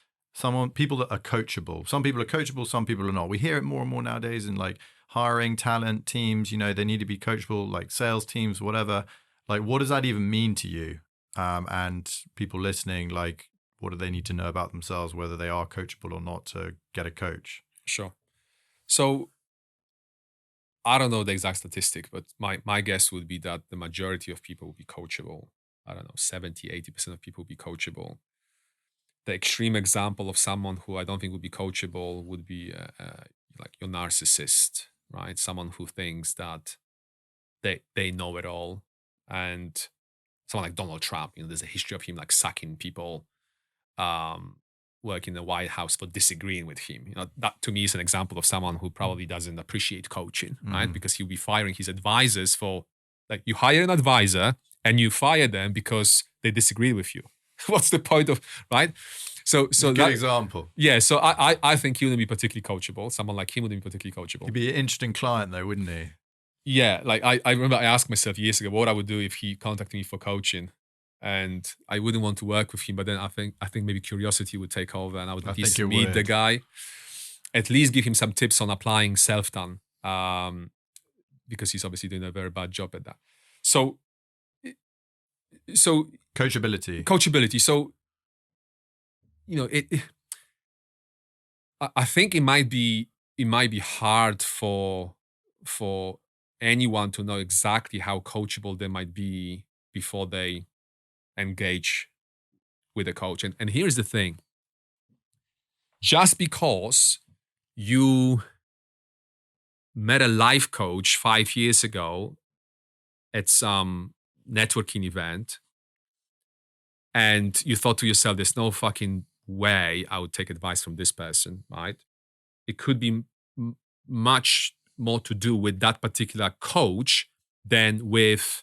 people that are coachable. Some people are coachable, some people are not. We hear it more and more nowadays in like hiring talent teams, they need to be coachable, like sales teams, whatever. Like, what does that even mean to you? And people listening, like, what do they need to know about themselves, whether they are coachable or not, to get a coach? Sure. So I don't know the exact statistic, but my guess would be that the majority of people will be coachable. I don't know, 70, 80% of people will be coachable. The extreme example of someone who I don't think would be coachable would be like your narcissist, right? Someone who thinks that they know it all. And someone like Donald Trump, there's a history of him like sacking people work in the White House for disagreeing with him. That to me is an example of someone who probably doesn't appreciate coaching, right? Because he'll be firing his advisors for, like, you hire an advisor and you fire them because they disagree with you. What's the point of, right? So good example. Yeah, so I think he wouldn't be particularly coachable. Someone like him wouldn't be particularly coachable. He'd be an interesting client though, wouldn't he? Yeah, like I remember I asked myself years ago what I would do if he contacted me for coaching. And I wouldn't want to work with him, but then I think maybe curiosity would take over, and I would at least meet the guy, at least give him some tips on applying self-done, because he's obviously doing a very bad job at that. So coachability. So I think it might be hard for anyone to know exactly how coachable they might be before they engage with a coach. And here's the thing. Just because you met a life coach 5 years ago at some networking event and you thought to yourself, there's no fucking way I would take advice from this person, right? It could be much more to do with that particular coach than with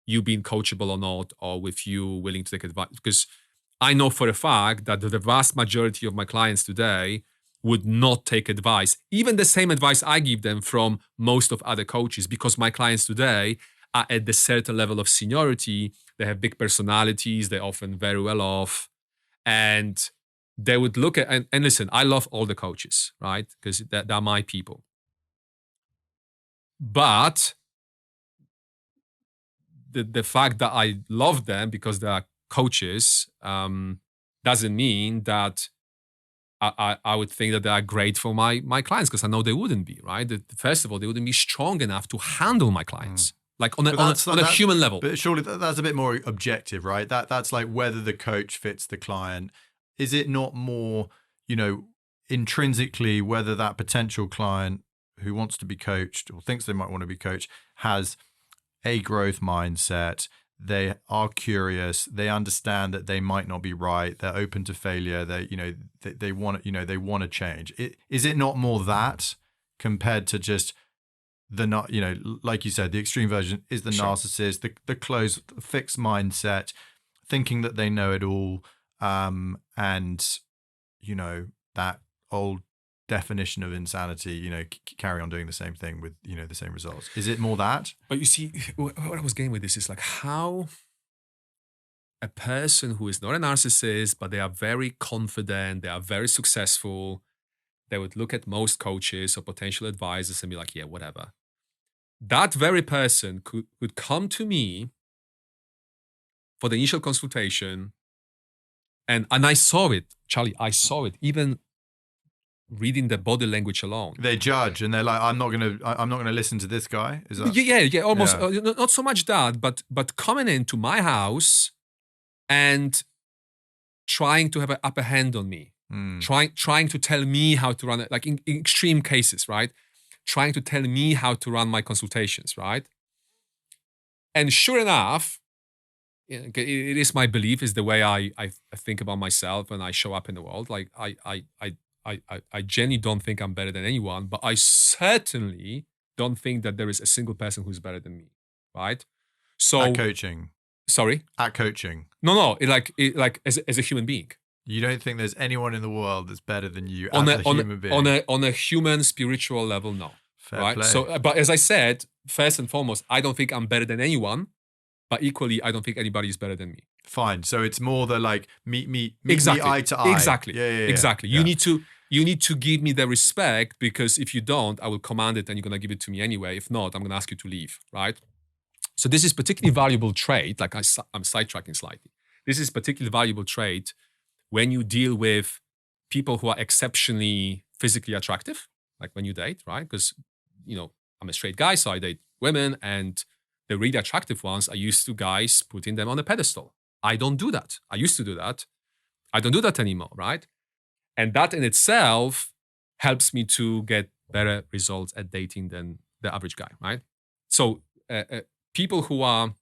you being coachable or not, or with you willing to take advice. Because I know for a fact that the vast majority of my clients today would not take advice, even the same advice I give them, from most of other coaches, because my clients today are at the certain level of seniority. They have big personalities. They're often very well off. And they would look at, and listen, I love all the coaches, right? Because they're my people. But the fact that I love them because they are coaches doesn't mean that I would think that they are great for my clients, because I know they wouldn't be, right? First of all, they wouldn't be strong enough to handle my clients, like on a human level. But surely that's a bit more objective, right? That's like whether the coach fits the client. Is it not more, intrinsically, whether that potential client who wants to be coached or thinks they might want to be coached has a growth mindset, they are curious, they understand that they might not be right, they're open to failure, they want to change. Is it not more that, compared to just the not, like you said, the extreme version is the narcissist, the closed, fixed mindset, thinking that they know it all, and that old definition of insanity, carry on doing the same thing with, the same results. Is it more that? But you see, what I was getting with this is like how a person who is not a narcissist, but they are very confident, they are very successful, they would look at most coaches or potential advisors and be like, yeah, whatever. That very person could come to me for the initial consultation, and I saw it, Charlie, I saw it, even reading the body language alone. They judge and they're like, I'm not gonna listen to this guy. Is that? Yeah, almost. Yeah. Not so much that, but coming into my house and trying to have an upper hand on me, trying to tell me how to run it, like in extreme cases, right? Trying to tell me how to run my consultations, right? And sure enough, it is my belief, is the way I think about myself when I show up in the world. Like I genuinely don't think I'm better than anyone, but I certainly don't think that there is a single person who's better than me, right? So at coaching. Sorry? At coaching. No. Like as a human being. You don't think there's anyone in the world that's better than you as a human being? On a human spiritual level, no. Fair right? play. So, but as I said, first and foremost, I don't think I'm better than anyone, but equally, I don't think anybody is better than me. Fine. So it's more the like meet me Exactly. eye to eye. Exactly. Yeah. Exactly. Yeah. You need to give me the respect, because if you don't, I will command it and you're gonna give it to me anyway. If not, I'm gonna ask you to leave, right? So this is particularly valuable trait. Like I'm sidetracking slightly. This is particularly valuable trait when you deal with people who are exceptionally physically attractive, like when you date, right? Because, I'm a straight guy, so I date women, and the really attractive ones are used to guys putting them on a pedestal. I don't do that. I used to do that. I don't do that anymore, right? And that in itself helps me to get better results at dating than the average guy, right? So people who are,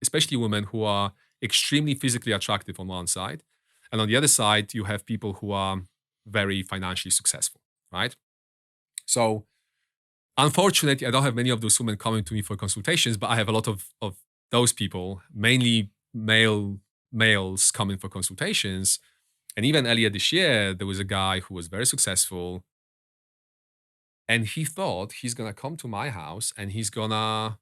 especially women, who are extremely physically attractive on one side, and on the other side, you have people who are very financially successful, right? So unfortunately, I don't have many of those women coming to me for consultations, but I have a lot of those people, mainly males coming for consultations. And even earlier this year, there was a guy who was very successful, and he thought he's going to come to my house and he's going to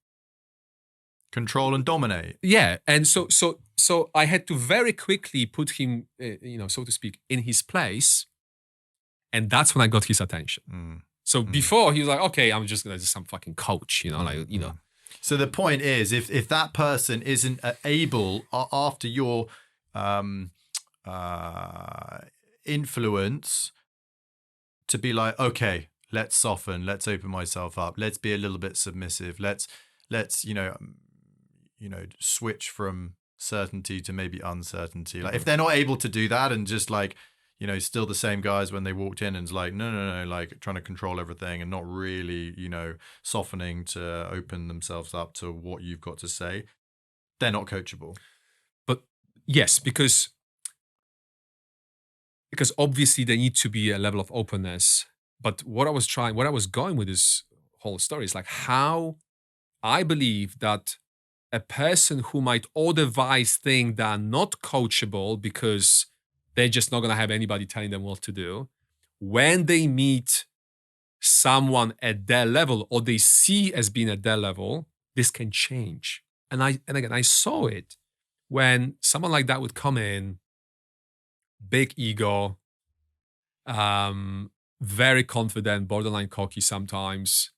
control and dominate. Yeah. And so I had to very quickly put him, so to speak, in his place. And that's when I got his attention. So before he was like, okay, I'm just going to do some fucking coach, So the point is, if that person isn't able, after your influence, to be like, okay, let's soften, let's open myself up, let's be a little bit submissive, let's switch from certainty to maybe uncertainty. Like if they're not able to do that and just like, still the same guys when they walked in and it's like, no, like trying to control everything and not really, softening to open themselves up to what you've got to say, they're not coachable. But yes, because obviously there needs to be a level of openness. But what I was going with this whole story is like how I believe that a person who might otherwise think they're not coachable because they're just not going to have anybody telling them what to do, when they meet someone at their level or they see as being at their level, this can change. And again, I saw it when someone like that would come in, big ego, very confident, borderline cocky sometimes.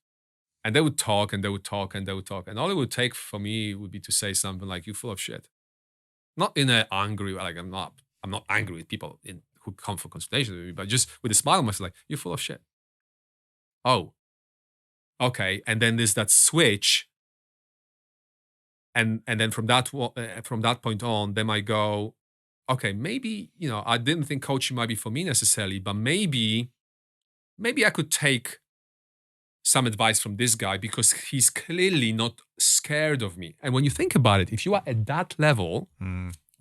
And they would talk and they would talk and they would talk. And all it would take for me would be to say something like, "You're full of shit." Not in an angry, like I'm not angry with people who come for consultation with me, but just with a smile on my face, like, "You're full of shit." Oh, okay. And then there's that switch. And then from that point on, they might go, okay, maybe, I didn't think coaching might be for me necessarily, but maybe I could take some advice from this guy because he's clearly not scared of me. And when you think about it, if you are at that level,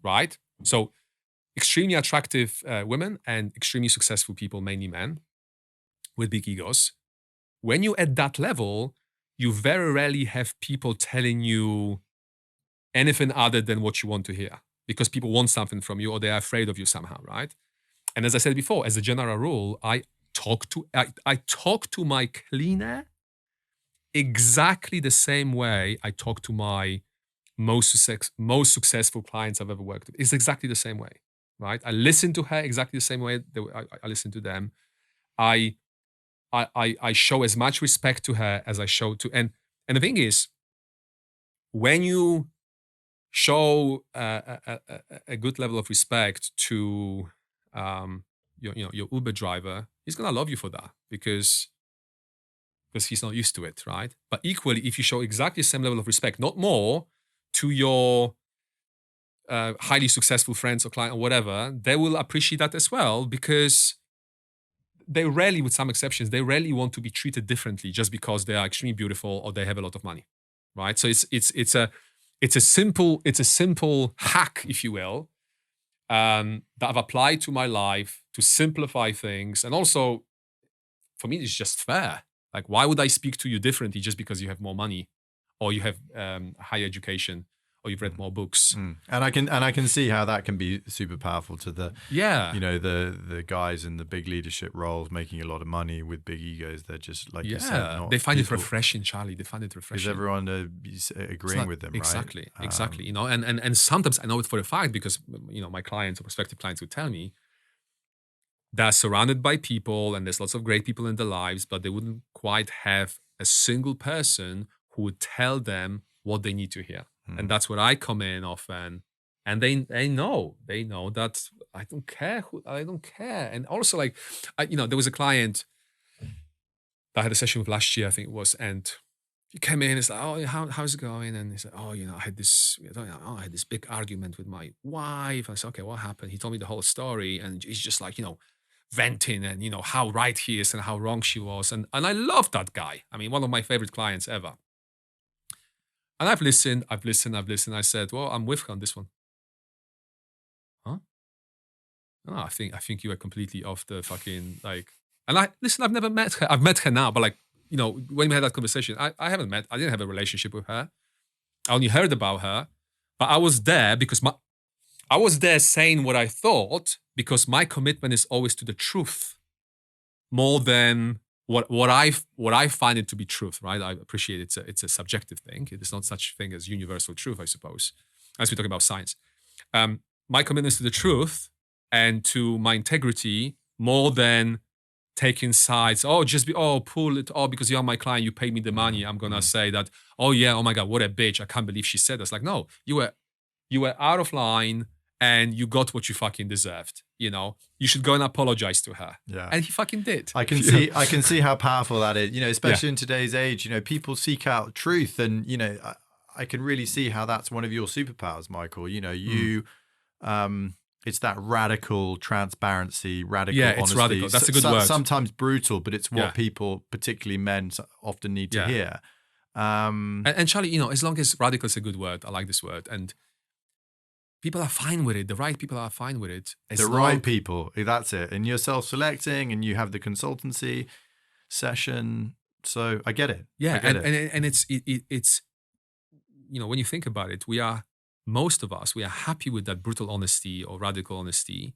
right? So extremely attractive women and extremely successful people, mainly men with big egos. When you're at that level, you very rarely have people telling you anything other than what you want to hear because people want something from you or they're afraid of you somehow, right? And as I said before, as a general rule, I talk to my cleaner exactly the same way I talk to my most successful clients I've ever worked with. It's exactly the same way, right? I listen to her exactly the same way that I listen to them. I show as much respect to her as I show to, and the thing is, when you show a good level of respect to your Uber driver, he's gonna love you for that because he's not used to it, right? But equally, if you show exactly the same level of respect, not more, to your highly successful friends or client or whatever, they will appreciate that as well because they rarely, with some exceptions, they rarely want to be treated differently just because they are extremely beautiful or they have a lot of money, right? So it's a simple hack, if you will, that I've applied to my life to simplify things. And also, for me, it's just fair. Like, why would I speak to you differently just because you have more money or you have higher education or you've read more books. And I can see how that can be super powerful to the the guys in the big leadership roles making a lot of money with big egos. They're just like you said, they find it refreshing, Charlie. They find it refreshing. Is everyone agreeing with them, exactly, right? Exactly. And sometimes I know it for a fact because my clients or prospective clients would tell me they're surrounded by people and there's lots of great people in their lives, but they wouldn't quite have a single person who would tell them what they need to hear. And that's where I come in often. And they know that I don't care. I don't care. And also there was a client that I had a session with last year, I think it was, and he came in, it's like, oh, how's it going? And he said, oh, I had this big argument with my wife. I said, okay, what happened? He told me the whole story and he's just like, venting and, how right he is and how wrong she was. And I love that guy. I mean, one of my favorite clients ever. And I've listened. I said, well, I'm with her on this one. Huh? No, I think you are completely off the fucking, and I've never met her. I've met her now, but when we had that conversation, I haven't met, I didn't have a relationship with her. I only heard about her, but I was there because I was there saying what I thought because my commitment is always to the truth more than what I find it to be truth, right? I appreciate it's a subjective thing. There's not such thing as universal truth, I suppose, as we talk about science. My commitment is to the truth and to my integrity more than taking sides. Pull it. Oh, because you're my client, you paid me the money. I'm gonna say that. Oh yeah. Oh my God, what a bitch! I can't believe she said this. Like, no, you were out of line. And you got what you fucking deserved. You should go and apologize to her. Yeah. And he fucking did. I can see how powerful that is. Especially in today's age, people seek out truth, and I can really see how that's one of your superpowers, Michael. It's that radical transparency, radical honesty. It's radical. That's a good word. Sometimes brutal, but it's what people, particularly men, often need to hear. And Charlie, as long as radical is a good word, I like this word, and people are fine with it. The right people are fine with it. Right people, that's it. And you're self-selecting, and you have the consultancy session. So I get it. Yeah, and it's when you think about it, most of us, we are happy with that brutal honesty or radical honesty,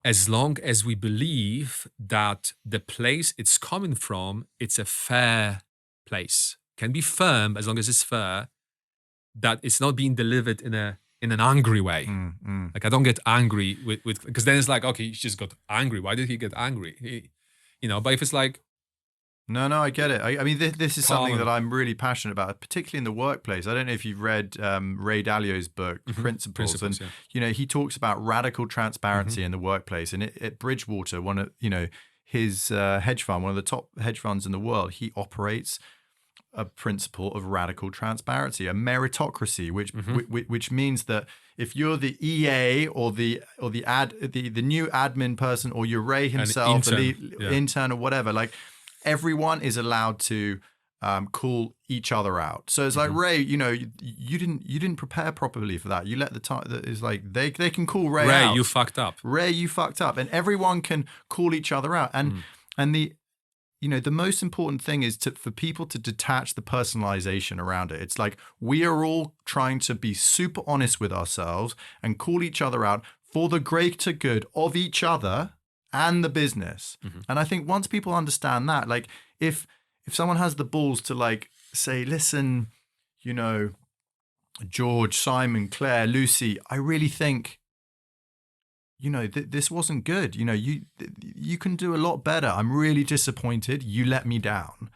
as long as we believe that the place it's coming from, it's a fair place. Can be firm as long as it's fair. That it's not being delivered in an angry way. Like, I don't get angry with because then it's like, okay, he just got angry. Why did he get angry? But if it's like, no, I get it. I mean, this is something that I'm really passionate about, particularly in the workplace. I don't know if you've read Ray Dalio's book, Principles, and he talks about radical transparency in the workplace. And at Bridgewater, one of his hedge fund, one of the top hedge funds in the world, he operates a principle of radical transparency, a meritocracy, which means that if you're the EA or the new admin person, or you're Ray himself, the intern or whatever, like, everyone is allowed to call each other out. So it's like, Ray, you didn't prepare properly for that. You let the time. It's like they can call Ray out. Ray, you fucked up. Ray, you fucked up, and everyone can call each other out. And the most important thing is for people to detach the personalization around it. It's like, we are all trying to be super honest with ourselves and call each other out for the greater good of each other and the business. And I think once people understand that, like, if someone has the balls to say, listen, George, Simon, Claire, Lucy, I really think, this wasn't good. You can do a lot better. I'm really disappointed. You let me down.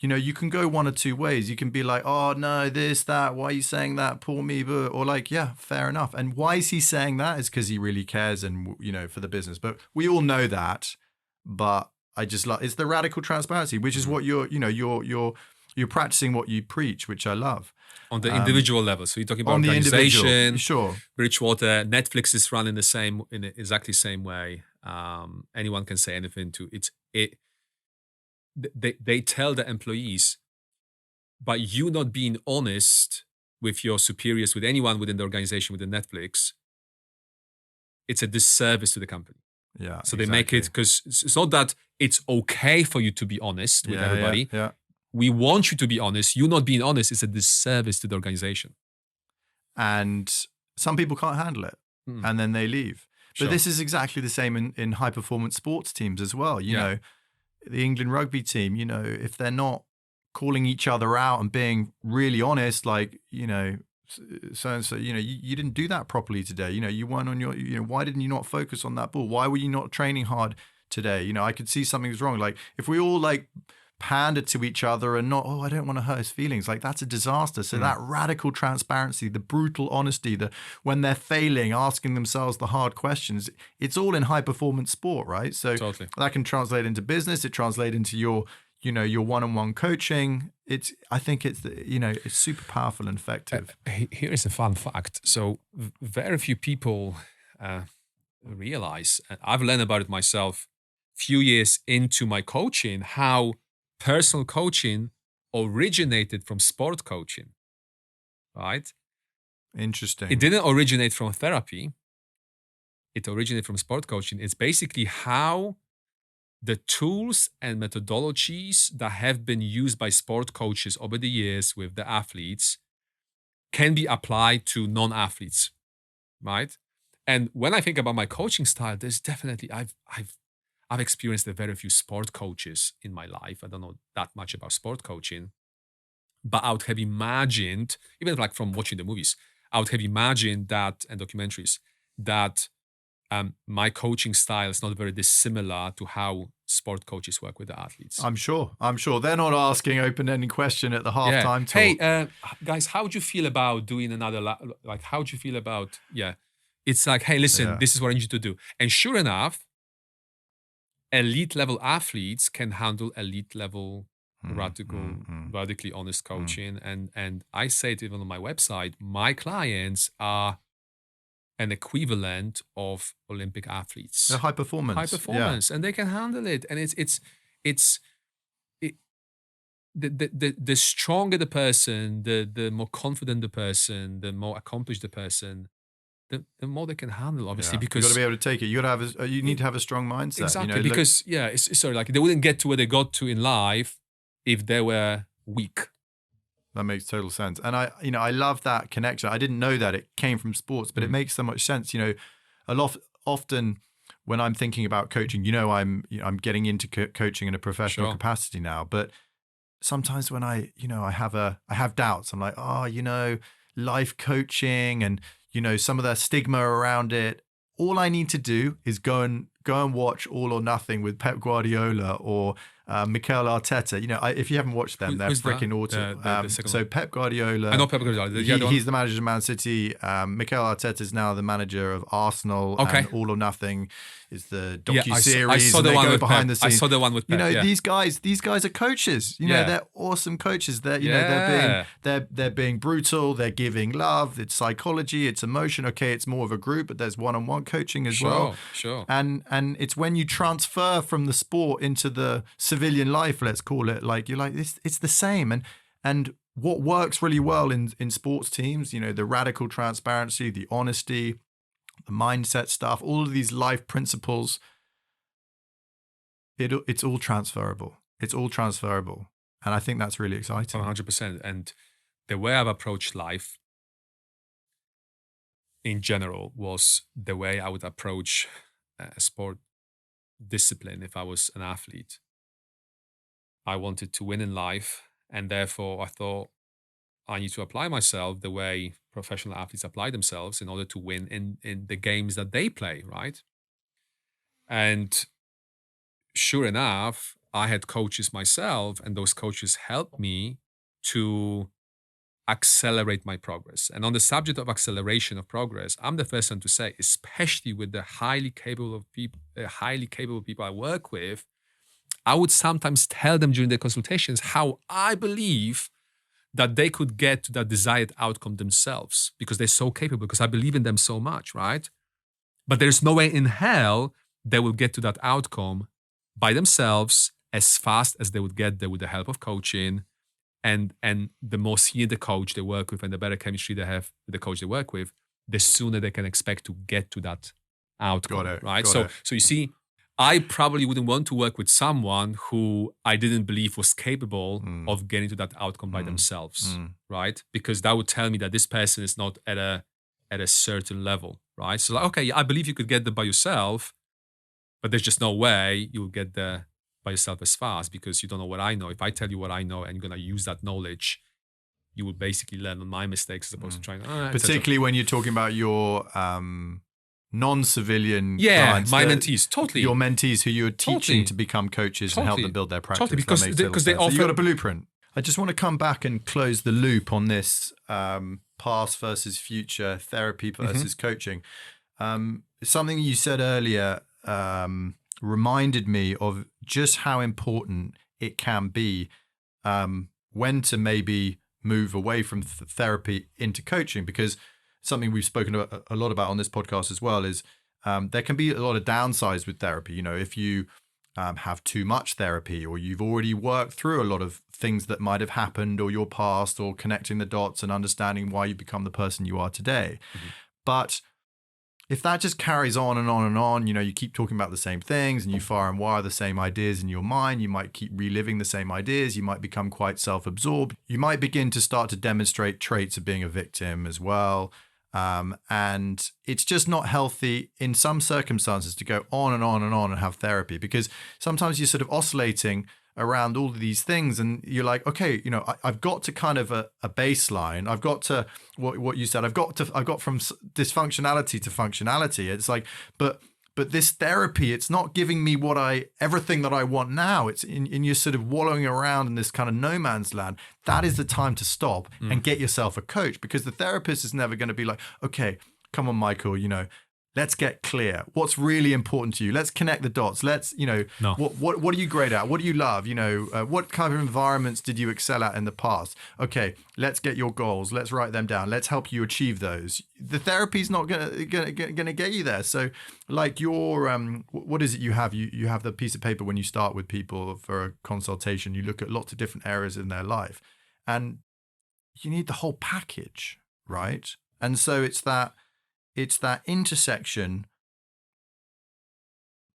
You can go one or two ways. You can be like, oh no, this, that, why are you saying that? Poor me. Or like, yeah, fair enough. And why is he saying that? It's because he really cares and, for the business. But we all know that. But I just it's the radical transparency, which is what you're practicing what you preach, which I love. On the individual level. So you're talking about organization. Sure. Bridgewater, Netflix is run in the exactly same way. Anyone can say anything to it. They tell the employees, by you not being honest with your superiors, with anyone within the organization, within Netflix, it's a disservice to the company. Yeah. So they make it, because it's not that it's okay for you to be honest with everybody. Yeah. we want you to be honest. You not being honest is a disservice to the organization. And some people can't handle it, and then they leave. But this is exactly the same in high performance sports teams as well. You know, the England rugby team, you know, if they're not calling each other out and being really honest, like, you know, so, you know, you didn't do that properly today. You know, you weren't on your, you know, why didn't you not focus on that ball? Why were you not training hard today? You know, I could see something's wrong. Like if we all like pander to each other and not, I don't want to hurt his feelings, like that's a disaster. So that radical transparency, the brutal honesty, when they're failing, asking themselves the hard questions, it's all in high performance sport, right? So that can translate into business. It translates into your, you know, your one-on-one coaching. I think it's, you know, it's super powerful and effective. Here is a fun fact. So very few people realize, and I've learned about it myself few years into my coaching, how personal coaching originated from sport coaching, right? Interesting. It didn't originate from therapy. It originated from sport coaching. It's basically how the tools and methodologies that have been used by sport coaches over the years with the athletes can be applied to non-athletes, right? And when I think about my coaching style, there's definitely, I've experienced a very few sport coaches in my life. I don't know that much about sport coaching, but I would have imagined, even like from watching the movies, I would have imagined that, and documentaries, that my coaching style is not very dissimilar to how sport coaches work with the athletes. I'm sure. They're not asking open-ended question at the halftime talk. Hey, guys, how would you feel about doing another, like, how would you feel about, it's like, hey, listen, this is what I need you to do. And sure enough, elite level athletes can handle elite level radically honest coaching. And I say it even on my website, my clients are an equivalent of Olympic athletes. They're high performance. And they can handle it. And the stronger the person, the more confident the person, the more accomplished the person, the more they can handle, obviously, because you got to be able to take it. You need to have a strong mindset. Exactly, because it's sorry, like they wouldn't get to where they got to in life if they were weak. That makes total sense. And I love that connection. I didn't know that it came from sports, but it makes so much sense. You know, often when I'm thinking about coaching, you know, I'm getting into coaching in a professional capacity now, but sometimes when I have doubts, I'm like, you know, life coaching and, you know, some of the stigma around it. All I need to do is go and watch All or Nothing with Pep Guardiola or Mikel Arteta. You know, if you haven't watched them, they're freaking awesome. So Pep Guardiola, I know Pep Guardiola. He's the manager of Man City. Mikel Arteta is now the manager of Arsenal. Okay. And All or Nothing is the docu-series. I saw the one with behind Pep. the scenes. I saw the one with Pep. You know, these guys are coaches. You know, they're awesome coaches. They're they're being brutal. They're giving love. It's psychology. It's emotion. Okay, it's more of a group, but there's one-on-one coaching as well. Sure. And it's when you transfer from the sport into the civilian life, let's call it, like you're like this, it's the same. And what works really well in sports teams, you know, the radical transparency, the honesty, the mindset stuff, all of these life principles, it's all transferable. It's all transferable. And I think that's really exciting. 100%. And the way I've approached life in general was the way I would approach a sport discipline if I was an athlete. I wanted to win in life, and therefore I thought I need to apply myself the way professional athletes apply themselves in order to win in the games that they play, right? And sure enough, I had coaches myself, and those coaches helped me to accelerate my progress. And on the subject of acceleration of progress, I'm the first one to say, especially with the highly capable people I work with, I would sometimes tell them during the consultations how I believe that they could get to that desired outcome themselves because they're so capable, because I believe in them so much, right? But there's no way in hell they will get to that outcome by themselves as fast as they would get there with the help of coaching. And the more senior the coach they work with and the better chemistry they have with the coach they work with, the sooner they can expect to get to that outcome, right? So you see, I probably wouldn't want to work with someone who I didn't believe was capable of getting to that outcome by themselves, right? Because that would tell me that this person is not at a certain level, right? So like, okay, I believe you could get there by yourself, but there's just no way you'll get there by yourself as fast because you don't know what I know. If I tell you what I know and you're going to use that knowledge, you will basically learn on my mistakes as opposed to trying. Particularly when you're talking about your non-civilian yeah, clients, my mentees, totally. Your mentees who you're teaching to become coaches and help them build their practice. Totally, because they offer. So you got a blueprint. I just want to come back and close the loop on this past versus future, therapy versus coaching. Something you said earlier reminded me of just how important it can be when to maybe move away from therapy into coaching, because something we've spoken a lot about on this podcast as well is there can be a lot of downsides with therapy. You know, if you have too much therapy, or you've already worked through a lot of things that might have happened, or your past, or connecting the dots and understanding why you become the person you are today. But if that just carries on and on and on, you know, you keep talking about the same things and you fire and wire the same ideas in your mind, you might keep reliving the same ideas, you might become quite self-absorbed, you might begin to start to demonstrate traits of being a victim as well. And it's just not healthy in some circumstances to go on and on and on and have therapy, because sometimes you're sort of oscillating around all of these things and you're like, okay, you know, I've got to kind of a baseline. I've got to what you said, I've got from dysfunctionality to functionality. It's like, but this therapy, it's not giving me everything that I want now. It's in you're sort of wallowing around in this kind of no man's land. That is the time to stop and get yourself a coach, because the therapist is never going to be like, okay, come on, Michael, you know, let's get clear. What's really important to you? Let's connect the dots. Let's, you know, what are you great at? What do you love? You know, what kind of environments did you excel at in the past? Okay, let's get your goals. Let's write them down. Let's help you achieve those. The therapy's not gonna get you there. So, like your what is it you have? You have the piece of paper when you start with people for a consultation. You look at lots of different areas in their life, and you need the whole package, right? And so it's that intersection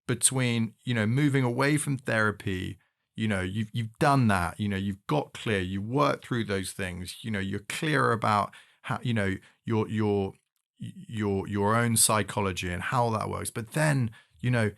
between, you know, moving away from therapy. You know, you've done that, you know, you've got clear, you work through those things, you know, you're clear about how, you know, your own psychology and how that works. But then, you know,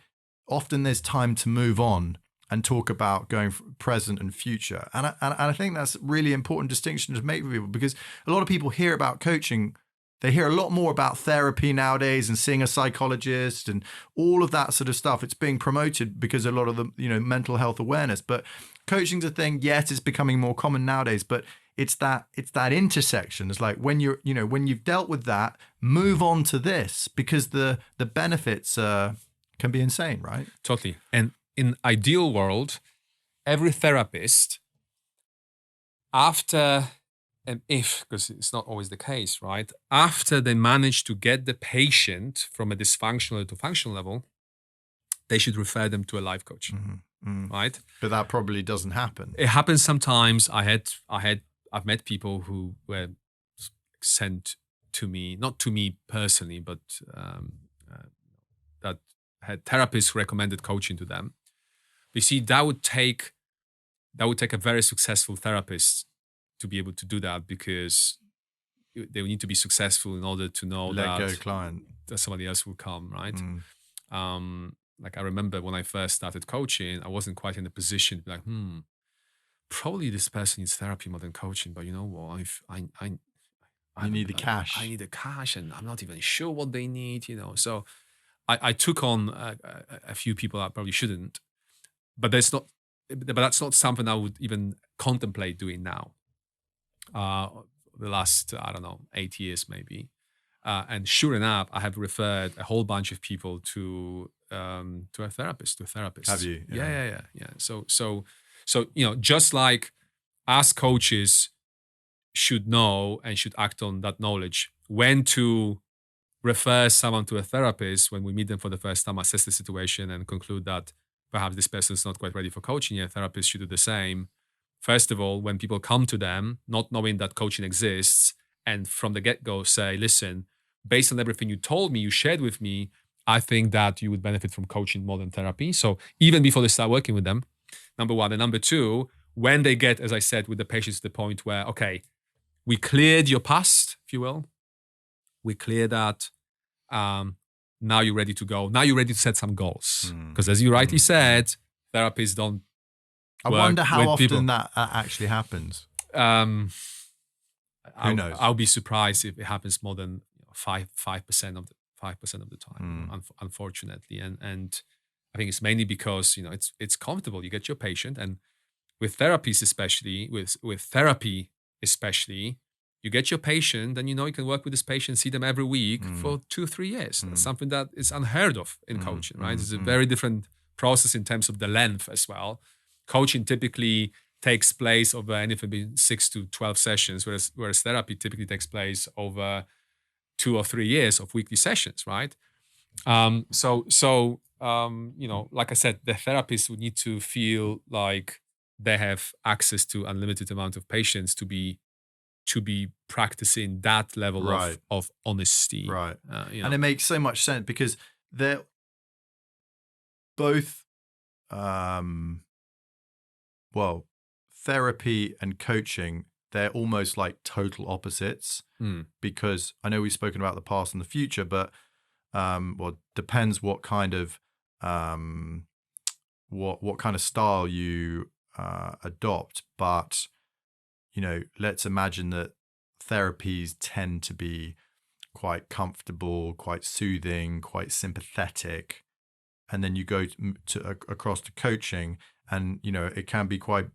often there's time to move on and talk about going present and future. And I think that's a really important distinction to make with people, because a lot of people hear about coaching. They hear a lot more about therapy nowadays and seeing a psychologist and all of that sort of stuff. It's being promoted because a lot of the, you know, mental health awareness. But coaching's a thing. Yes, it's becoming more common nowadays. But it's that intersection. It's like when you've dealt with that, move on to this, because the benefits can be insane, right? Totally. And in ideal world, every therapist, after, and if, because it's not always the case, right? After they manage to get the patient from a dysfunctional to functional level, they should refer them to a life coach, right? But that probably doesn't happen. It happens sometimes. I've met people who were sent to me, not to me personally, but that had therapists recommended coaching to them. But you see, that would take a very successful therapist to be able to do that, because they need to be successful in order to know that somebody else will come, right? Like I remember when I first started coaching, I wasn't quite in a position to be like, probably this person needs therapy more than coaching, but you know what? I need the cash. I need the cash, and I'm not even sure what they need, you know. So I took on a few people I probably shouldn't, but that's not something I would even contemplate doing now. The last, 8 years maybe. And sure enough, I have referred a whole bunch of people to a therapist. Have you? Yeah. So you know, just like us coaches should know and should act on that knowledge when to refer someone to a therapist when we meet them for the first time, assess the situation and conclude that perhaps this person is not quite ready for coaching. A therapist should do the same. First of all, when people come to them, not knowing that coaching exists, and from the get-go say, listen, based on everything you told me, you shared with me, I think that you would benefit from coaching more than therapy. So even before they start working with them, number one. And number two, when they get, as I said, with the patients to the point where, okay, we cleared your past, if you will. We clear that. Now you're ready to go. Now you're ready to set some goals. Because as you rightly said, therapists don't I work wonder how with often people. that actually happens. Who knows? I'll be surprised if it happens more than 5% of the time, unfortunately. And I think it's mainly because it's comfortable. You get your patient, and with therapies especially, with therapy especially, you get your patient, and you can work with this patient, see them every week for 2-3 years. That's something that is unheard of in coaching, right? It's a very different process in terms of the length as well. Coaching typically takes place over anything between 6 to 12 sessions, whereas therapy typically takes place over 2 or 3 years of weekly sessions, right? So like I said, the therapists would need to feel like they have access to unlimited amount of patients to be practicing that level of honesty. Right. And it makes so much sense because they're both, therapy and coaching, they're almost like total opposites because I know we've spoken about the past and the future, but depends what kind of what kind of style you adopt. But let's imagine that therapies tend to be quite comfortable, quite soothing, quite sympathetic, and then you go across to coaching, and it can be quite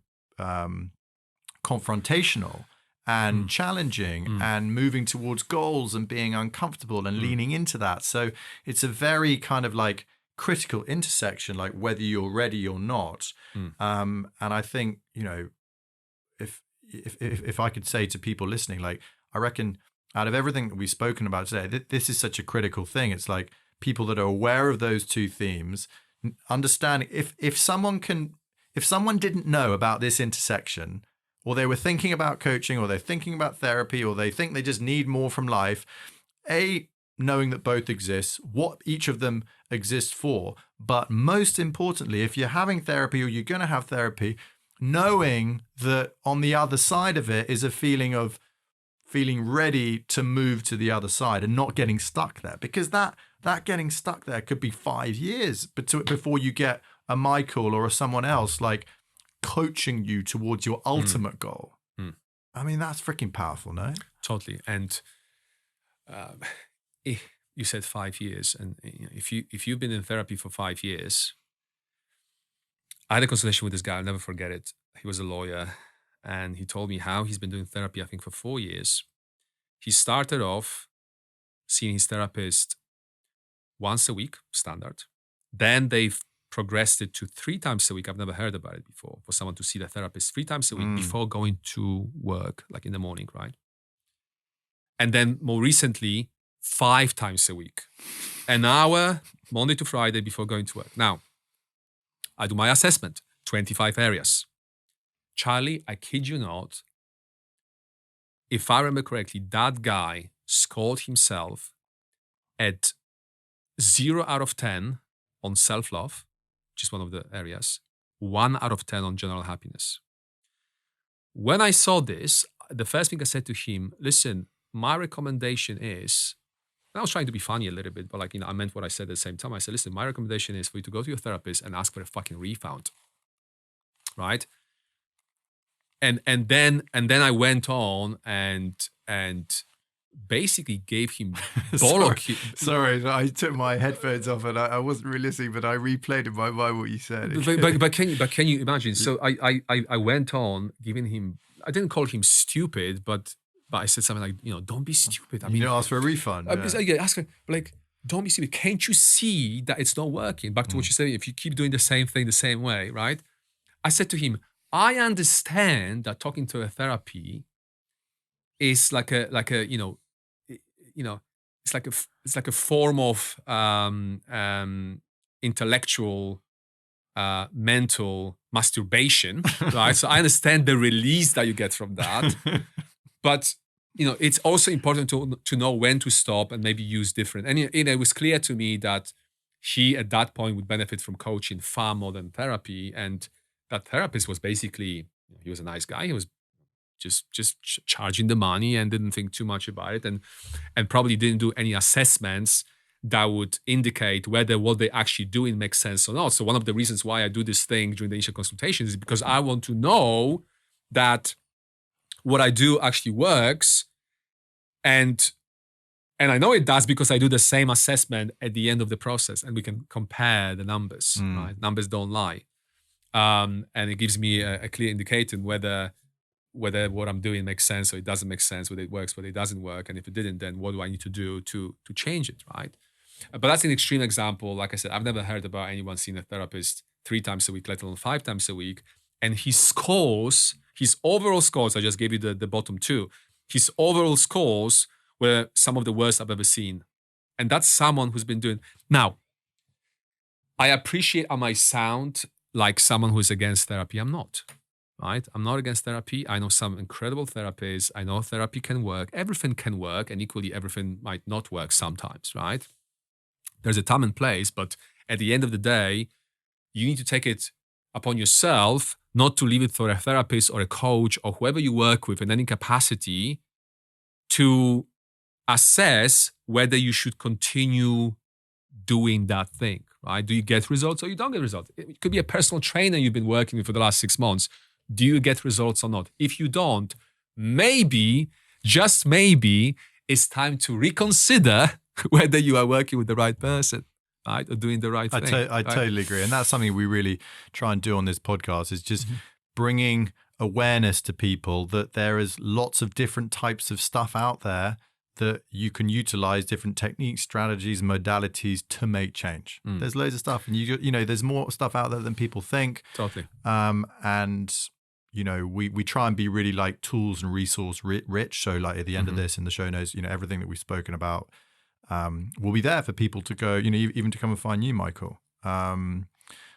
confrontational and challenging and moving towards goals and being uncomfortable and leaning into that. So it's a very kind of like critical intersection, like whether you're ready or not. And I think, if I could say to people listening, like, I reckon out of everything that we've spoken about today, this is such a critical thing. It's like people that are aware of those two themes, understanding if someone didn't know about this intersection, or they were thinking about coaching, or they're thinking about therapy, or they think they just need more from life, knowing that both exist, what each of them exists for, but most importantly, if you're having therapy or you're going to have therapy, knowing that on the other side of it is a feeling of feeling ready to move to the other side and not getting stuck there, because that getting stuck there could be 5 years before you get a Michael or someone else like coaching you towards your ultimate goal. I mean, that's freaking powerful, no? Totally. And you said 5 years, and if you've been in therapy for 5 years, I had a consultation with this guy. I'll never forget it. He was a lawyer, and he told me how he's been doing therapy, I think, for 4 years. He started off seeing his therapist once a week, standard. Then they've progressed it to 3 times a week. I've never heard about it before, for someone to see the therapist 3 times a week before going to work, like in the morning, right? And then more recently, 5 times a week, an hour, Monday to Friday before going to work. Now, I do my assessment, 25 areas. Charley, I kid you not, if I remember correctly, that guy scored himself at 0 out of 10 on self-love, which is one of the areas, 1 out of 10 on general happiness. When I saw this, the first thing I said to him, listen, my recommendation is, and I was trying to be funny a little bit, but I meant what I said at the same time. I said, listen, my recommendation is for you to go to your therapist and ask for a fucking refund, right? And then I went on and basically gave him bollock. Sorry, I took my headphones off and I wasn't really listening, but I replayed in my mind what you said. But can you imagine? So I went on giving him. I didn't call him stupid, but I said something like, don't be stupid. I mean, ask for a refund. Ask her, like, don't be stupid. Can't you see that it's not working? Back to what you said. If you keep doing the same thing the same way, right? I said to him, I understand that talking to a therapy is like a it's like a form of intellectual, mental masturbation, right? So I understand the release that you get from that, but it's also important to know when to stop and maybe use different. And it was clear to me that he at that point would benefit from coaching far more than therapy. And that therapist was basically, he was a nice guy. He was just charging the money and didn't think too much about it, and probably didn't do any assessments that would indicate whether what they're actually doing makes sense or not. So one of the reasons why I do this thing during the initial consultations is because I want to know that what I do actually works. And I know it does because I do the same assessment at the end of the process, and we can compare the numbers, right? Numbers don't lie. And it gives me a clear indicator whether what I'm doing makes sense or it doesn't make sense, whether it works, whether it doesn't work. And if it didn't, then what do I need to do to change it, right? But that's an extreme example. Like I said, I've never heard about anyone seeing a therapist 3 times a week, let alone 5 times a week. And his overall scores, I just gave you the bottom 2. His overall scores were some of the worst I've ever seen. And that's someone who's been doing. Now, I appreciate I might sound like someone who's against therapy. I'm not, right? I'm not against therapy. I know some incredible therapists. I know therapy can work. Everything can work. And equally, everything might not work sometimes, right? There's a time and place. But at the end of the day, you need to take it upon yourself not to leave it for a therapist or a coach or whoever you work with in any capacity to assess whether you should continue doing that thing, right? Do you get results or you don't get results? It could be a personal trainer you've been working with for the last 6 months. Do you get results or not? If you don't, maybe, just maybe, it's time to reconsider whether you are working with the right person, right? Or doing the right thing. I totally agree. And that's something we really try and do on this podcast, is just bringing awareness to people that there is lots of different types of stuff out there that you can utilize, different techniques, strategies, modalities to make change. There's loads of stuff, and there's more stuff out there than people think. Totally. And we try and be really like tools and resource rich. So like at the end of this in the show notes, everything that we've spoken about will be there for people to go, even to come and find you, Michael.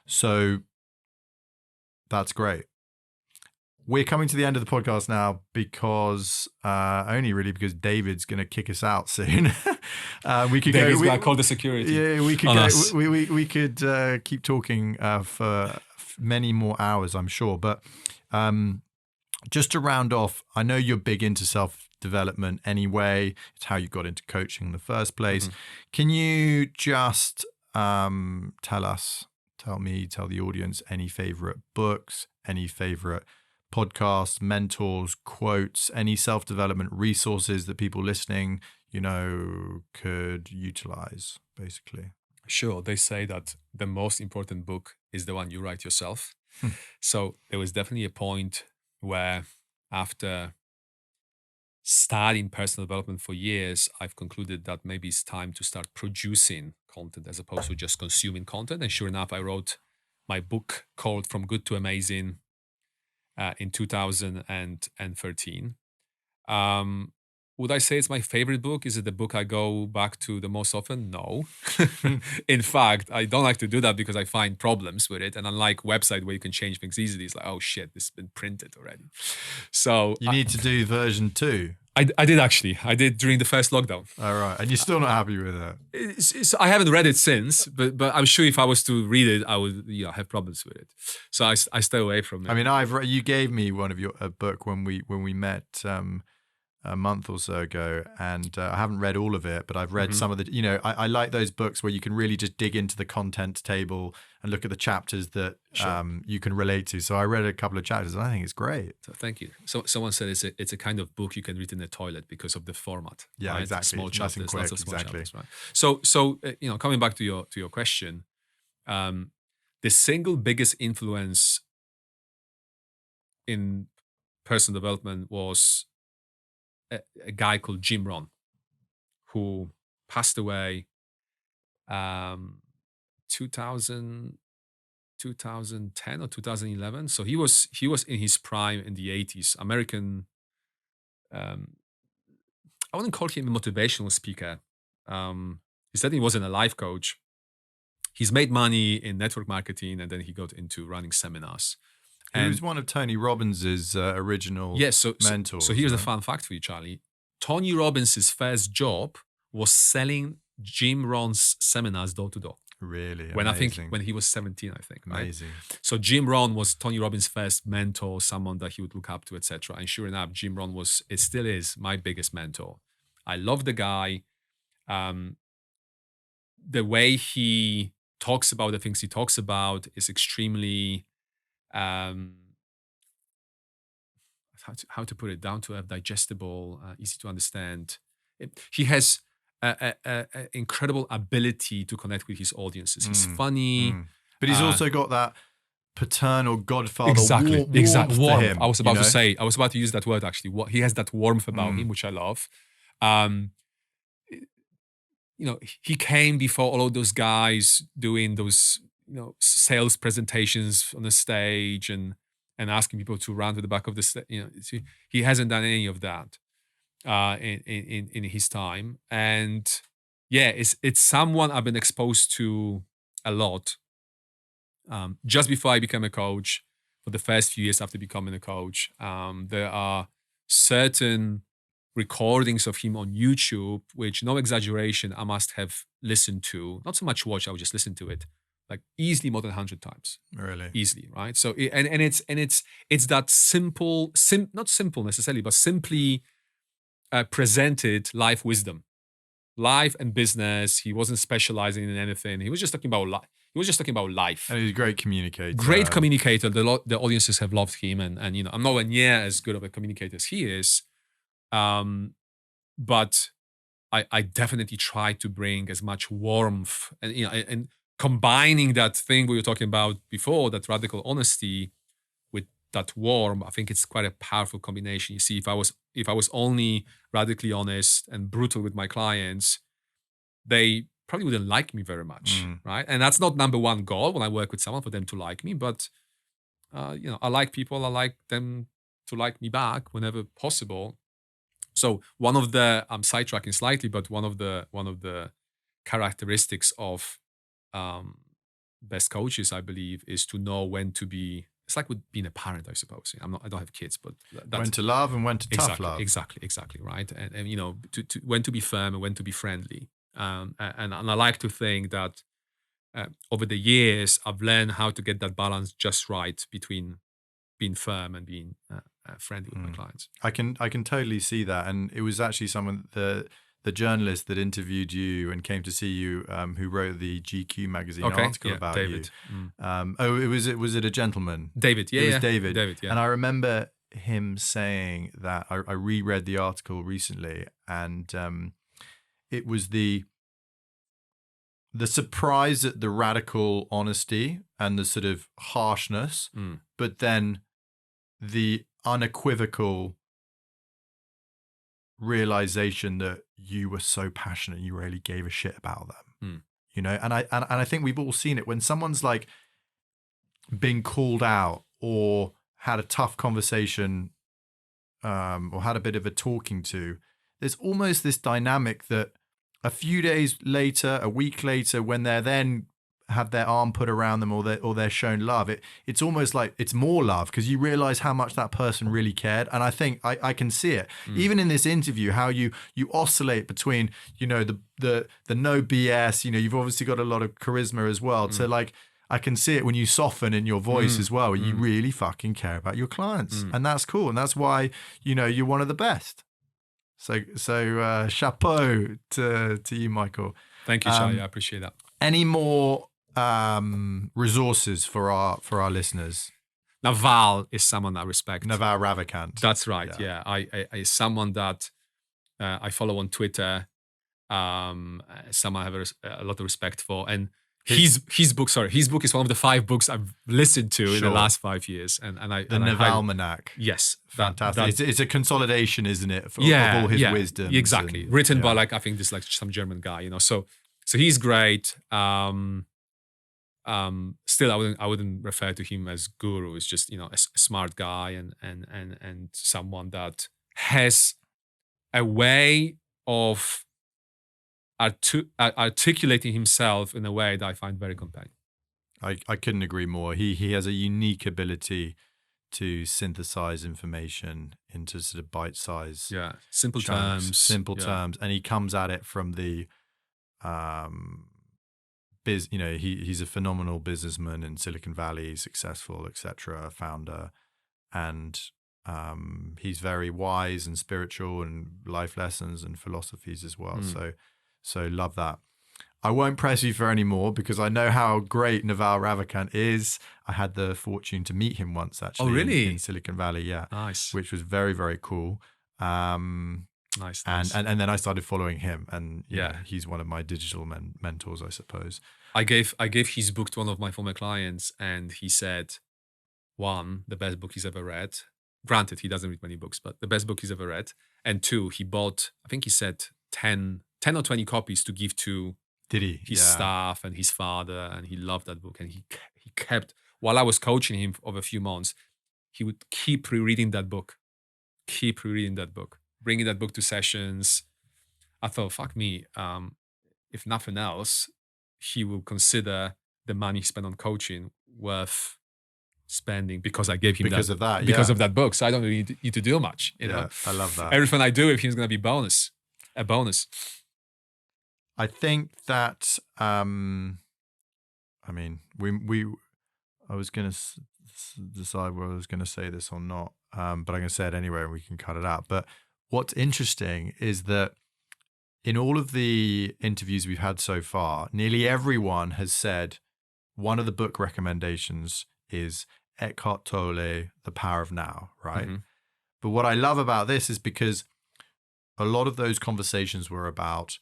So that's great. We're coming to the end of the podcast now because only really because David's going to kick us out soon. We could David's going to call the security. Yeah, we could go. We could keep talking for many more hours, I'm sure. But just to round off, I know you're big into self-development anyway. It's how you got into coaching in the first place. Can you just tell the audience any favorite books, any favorite podcasts, mentors, quotes, any self-development resources that people listening, could utilize, basically? Sure. They say that the most important book is the one you write yourself. So there was definitely a point where, after studying personal development for years, I've concluded that maybe it's time to start producing content as opposed to just consuming content. And sure enough, I wrote my book called From Good to Amazing in 2013. Would I say it's my favorite book? Is it the book I go back to the most often? No. In fact, I don't like to do that because I find problems with it. And unlike website where you can change things easily, it's like, oh shit, this has been printed already. So you need to do version 2. I did actually. I did during the first lockdown. All right. And you're still not happy with that? I haven't read it since, but I'm sure if I was to read it, I would have problems with it. So I stay away from it. I mean, you gave me one of a book when we met a month or so ago, and I haven't read all of it, but I've read some of the, I like those books where you can really just dig into the content table and look at the chapters that you can relate to. So I read a couple of chapters and I think it's great. So thank you. So someone said it's a kind of book you can read in the toilet because of the format. Yeah, right? exactly. Small chapters, quick, lots of small exactly. chapters, right? So coming back to your question, the single biggest influence in personal development was a guy called Jim Rohn, who passed away 2010 or 2011. So he was in his prime in the 80s. American, I wouldn't call him a motivational speaker. He said he wasn't a life coach. He's made money in network marketing, and then he got into running seminars. He was one of Tony Robbins' original mentors. So here's a fun fact for you, Charlie. Tony Robbins' first job was selling Jim Rohn's seminars door to door. Really? When he was 17, I think. Right? Amazing. So Jim Rohn was Tony Robbins' first mentor, someone that he would look up to, etc. And sure enough, Jim Rohn still is my biggest mentor. I love the guy. The way he talks about the things he talks about is extremely, how to put it, down to earth, digestible, easy to understand. He has an incredible ability to connect with his audiences. He's funny. But he's also got that paternal godfather exactly warmth to him. I was about to use that word actually. He has that warmth about him, which I love. He came before all of those guys doing those sales presentations on the stage and asking people to run to the back of the stage. He hasn't done any of that in his time. And yeah, it's someone I've been exposed to a lot. Just before I became a coach, for the first few years after becoming a coach, there are certain recordings of him on YouTube, which, no exaggeration, I must have listened to. Not so much watch, I would just listen to it, like easily more than 100 times. Really? Easily, right? So, it's that not simple necessarily, but simply presented life wisdom, life and business. He wasn't specializing in anything. He was just talking about life. And he's a great communicator. Great communicator. The audiences have loved him, and I'm nowhere near as good of a communicator as he is. But I definitely try to bring as much warmth and combining that thing we were talking about before, that radical honesty with that warmth. I think it's quite a powerful combination. You see, if I was only radically honest and brutal with my clients, they probably wouldn't like me very much, right? And that's not number one goal when I work with someone, for them to like me. But I like people. I like them to like me back whenever possible. So one of the, I'm sidetracking slightly, but one of the characteristics of best coaches, I believe, is to know when to be. It's like with being a parent, I suppose. I don't have kids, but when to love and when to tough love. Exactly, right. And to when to be firm and when to be friendly. And I like to think that over the years, I've learned how to get that balance just right between being firm and being friendly with my clients. I can totally see that. And it was actually someone, the journalist that interviewed you and came to see you, who wrote the GQ magazine article about David. you. Was it a gentleman? David, yeah. It was David. David, yeah. And I remember him saying that, I reread the article recently, and it was the surprise at the radical honesty and the sort of harshness, but then the unequivocal realization that you were so passionate, you really gave a shit about them. And I think we've all seen it when someone's like been called out or had a tough conversation, or had a bit of a talking to. There's almost this dynamic that a few days later, a week later, when they're then have their arm put around them or they're shown love, it's almost like it's more love, because you realize how much that person really cared. And I think I can see it even in this interview, how you oscillate between the no BS. You've obviously got a lot of charisma as well. So like, I can see it when you soften in your voice as well. You really fucking care about your clients, and that's cool. And that's why you're one of the best. So chapeau to you, Michael. Thank you, Charley. I appreciate that. Any more resources for our listeners? Naval is someone I respect. Naval Ravikant. That's right. Yeah, I someone that I follow on Twitter. Someone I have a lot of respect for, and his book is one of the 5 books I've listened to in the last 5 years. And the Navalmanac. Yes, fantastic. It's a consolidation, isn't it, of all his wisdom? Exactly, written by I think this some German guy. So he's great. Still, I wouldn't refer to him as guru. It's just a smart guy and someone that has a way of articulating himself in a way that I find very compelling. I couldn't agree more. He has a unique ability to synthesize information into sort of bite-sized simple chunks, terms. simple terms. And he comes at it from the he's a phenomenal businessman in Silicon Valley, successful, etc., founder, and he's very wise and spiritual and life lessons and philosophies as well. So love that. I won't press you for any more because I know how great Naval Ravikant is. I had the fortune to meet him once, actually. Oh, really? In Silicon Valley, yeah. Nice. Which was very, very cool. Nice. And then I started following him, and you know, he's one of my digital mentors, I suppose. I gave his book to one of my former clients, and he said, one, the best book he's ever read. Granted, he doesn't read many books, but the best book he's ever read. And two, he bought, I think he said 10 or 20 copies to give to his staff and his father, and he loved that book. And he kept, while I was coaching him over a few months, he would keep rereading that book, bringing that book to sessions. I thought, fuck me, if nothing else, he will consider the money he spent on coaching worth spending because I gave him because of that book. So I don't really need to do much. You know? I love that. Everything I do with him is going to be a bonus. I think that, I mean, I was going to decide whether I was going to say this or not, but I'm going to say it anyway and we can cut it out. But what's interesting is that in all of the interviews we've had so far, nearly everyone has said one of the book recommendations is Eckhart Tolle, The Power of Now, right? Mm-hmm. But what I love about this is because a lot of those conversations were about,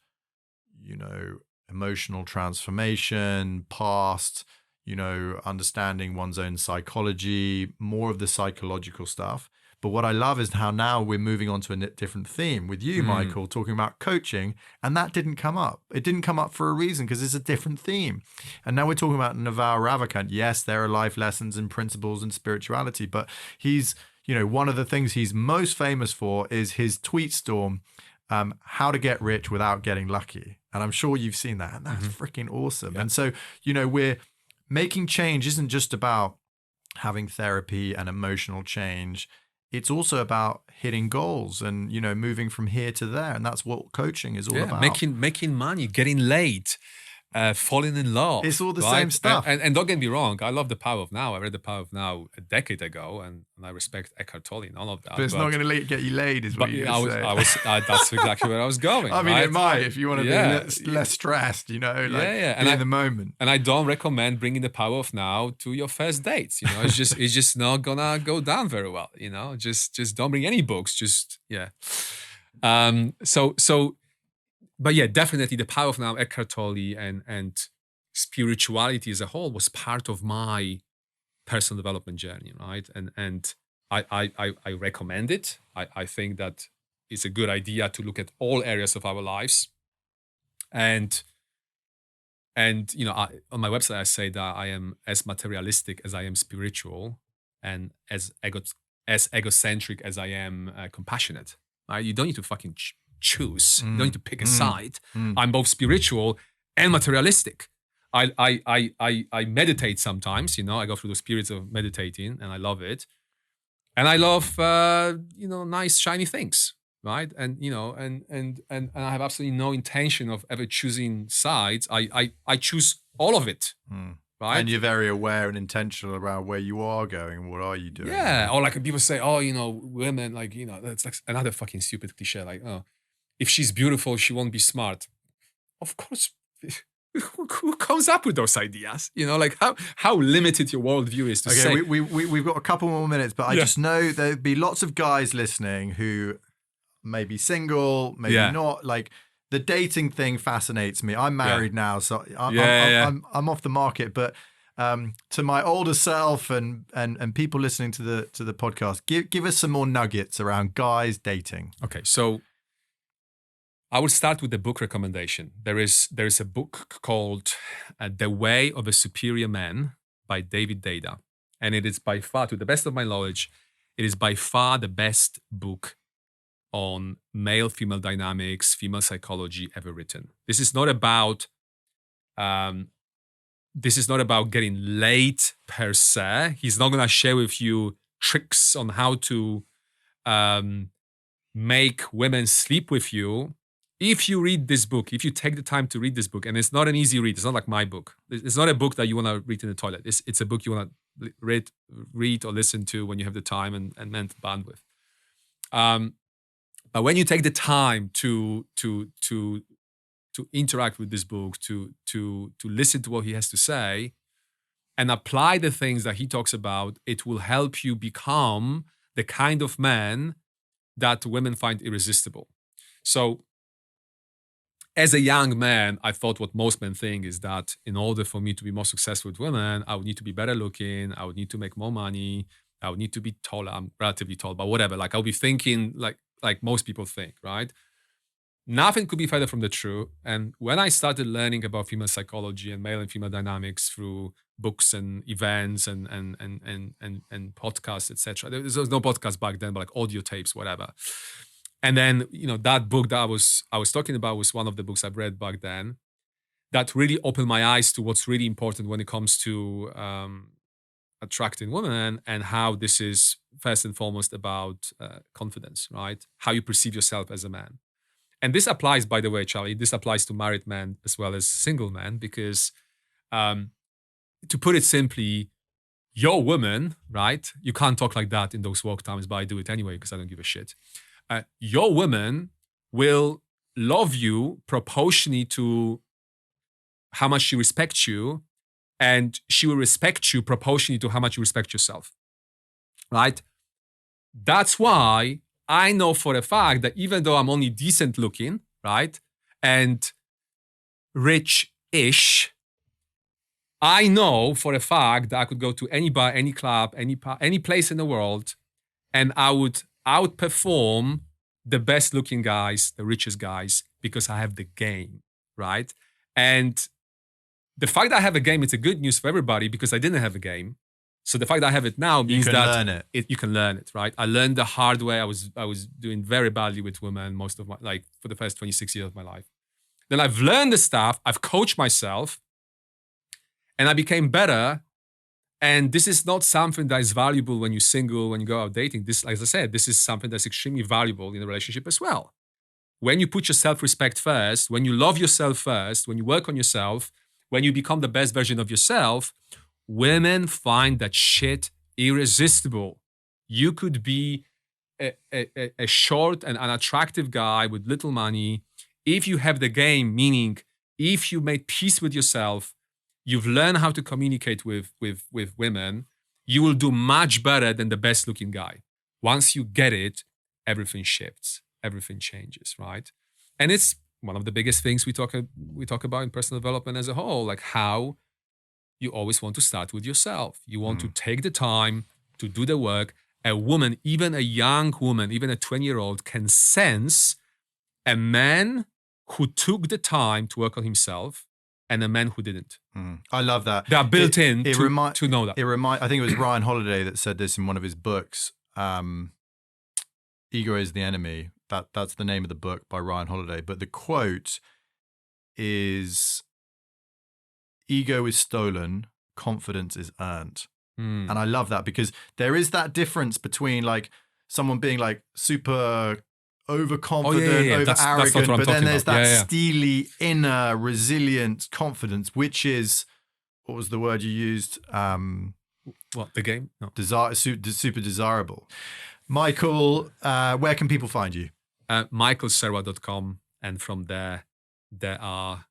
you know, emotional transformation, past, you know, understanding one's own psychology, more of the psychological stuff. But what I love is how now we're moving on to a different theme with you, Michael, talking about coaching, and that didn't come up. It didn't come up for a reason because it's a different theme. And now we're talking about Naval Ravikant. Yes, there are life lessons and principles and spirituality, but he's, you know, one of the things he's most famous for is his tweet storm, how to get rich without getting lucky. And I'm sure you've seen that, and that's freaking awesome. Yeah. And so, you know, we're making change isn't just about having therapy and emotional change. It's also about hitting goals and, you know, moving from here to there. And that's what coaching is all about. Making money, getting laid, falling in love. It's all the same stuff. And don't get me wrong, I love The Power of Now. I read The Power of Now a decade ago, and I respect Eckhart Tolle and all of that. But it's not going to get you laid, is what you're saying. That's exactly where I was going. I mean, it might if you want to be less stressed, you know, like be in the moment. And I don't recommend bringing The Power of Now to your first dates. You know, it's just not gonna go down very well. You know, just don't bring any books. But yeah, definitely The Power of Now, Eckhart Tolle, and spirituality as a whole was part of my personal development journey, right? And I recommend it. I think that it's a good idea to look at all areas of our lives. And you know, on my website, I say that I am as materialistic as I am spiritual, and as egocentric as I am compassionate. Right? You don't need to fucking choose. You don't need to pick a side. I'm both spiritual and materialistic. I meditate sometimes, you know, I go through those periods of meditating and I love it. And I love, you know, nice, shiny things, right? And, you know, and I have absolutely no intention of ever choosing sides. I choose all of it, right? And you're very aware and intentional about where you are going. What are you doing? Yeah. Or like people say, oh, you know, women, like, you know, that's like another fucking stupid cliche. Like, oh, if she's beautiful, she won't be smart. Of course. Who comes up with those ideas? You know, like how limited your worldview is to say. Okay, we've got a couple more minutes, but I just know there'd be lots of guys listening who may be single, maybe not. Like the dating thing fascinates me. I'm married now, so I'm off the market. But to my older self and people listening to the podcast, give us some more nuggets around guys dating. Okay, so I will start with the book recommendation. There is a book called The Way of a Superior Man by David Deida. And it is by far, to the best of my knowledge, it is by far the best book on male-female dynamics, female psychology ever written. This is not about getting laid per se. He's not going to share with you tricks on how to make women sleep with you. If you read this book, if you take the time to read this book, and it's not an easy read, it's not like my book. It's not a book that you want to read in the toilet. It's a book you want to read or listen to when you have the time and mental bandwidth. But when you take the time to interact with this book, to listen to what he has to say, and apply the things that he talks about, it will help you become the kind of man that women find irresistible. So, as a young man, I thought what most men think is that in order for me to be more successful with women, I would need to be better looking, I would need to make more money, I would need to be taller. I'm relatively tall, but whatever. Like I'll be thinking like most people think, right? Nothing could be further from the truth. And when I started learning about female psychology and male and female dynamics through books and events and podcasts, etc., there was no podcast back then, but like audio tapes, whatever. And then, that book that I was talking about was one of the books I've read back then that really opened my eyes to what's really important when it comes to attracting women, and how this is first and foremost about confidence, right? How you perceive yourself as a man. And this applies, by the way, Charley, this applies to married men as well as single men, because to put it simply, your woman, right? You can't talk like that in those work times, but I do it anyway because I don't give a shit. Your woman will love you proportionally to how much she respects you, and she will respect you proportionally to how much you respect yourself, right? That's why I know for a fact that even though I'm only decent looking, right, and rich-ish, I know for a fact that I could go to any bar, any club, any place in the world, and I would outperform the best looking guys, the richest guys, because I have the game, right? And the fact that I have a game, it's a good news for everybody because I didn't have a game. So the fact that I have it now means that you can learn it, right? I learned the hard way. I was doing very badly with women most of my, for the first 26 years of my life. Then I've learned the stuff, I've coached myself, and I became better. And this is not something that is valuable when you're single, when you go out dating. This, as I said, this is something that's extremely valuable in a relationship as well. When you put your self-respect first, when you love yourself first, when you work on yourself, when you become the best version of yourself, women find that shit irresistible. You could be a short and unattractive guy with little money. If you have the game, meaning if you made peace with yourself, you've learned how to communicate with women, you will do much better than the best looking guy. Once you get it, everything shifts, everything changes, right? And it's one of the biggest things we talk about in personal development as a whole, like how you always want to start with yourself. You want to take the time to do the work. A woman, even a young woman, even a 20-year-old can sense a man who took the time to work on himself and a man who didn't. I love that. They are built in to know that. I think it was Ryan Holiday that said this in one of his books. Ego is the Enemy. That's the name of the book by Ryan Holiday. But the quote is, ego is stolen, confidence is earned. And I love that because there is that difference between like someone being like super overconfident, over arrogant, but then there's that steely, inner, resilient confidence, which is, what was the word you used? What, the game? No. Super desirable. Michael, where can people find you? michaelserwa.com, and from there are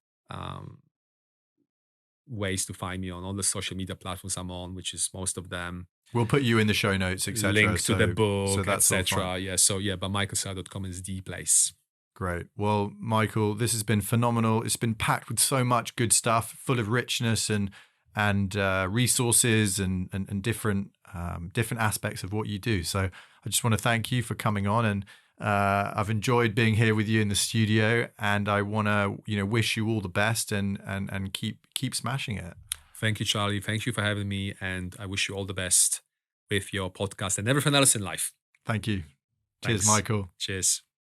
ways to find me on all the social media platforms I'm on, which is most of them. We'll put you in the show notes, etc. Link to the book, etc. But michaelserwa.com is the place. Great. Well, Michael, this has been phenomenal. It's been packed with so much good stuff, full of richness and resources and different aspects of what you do. So I just want to thank you for coming on, and I've enjoyed being here with you in the studio, and I want to wish you all the best and keep smashing it. Thank you, Charley. Thank you for having me, and I wish you all the best with your podcast and everything else in life. Thank you. Thanks. Cheers, Michael. Cheers.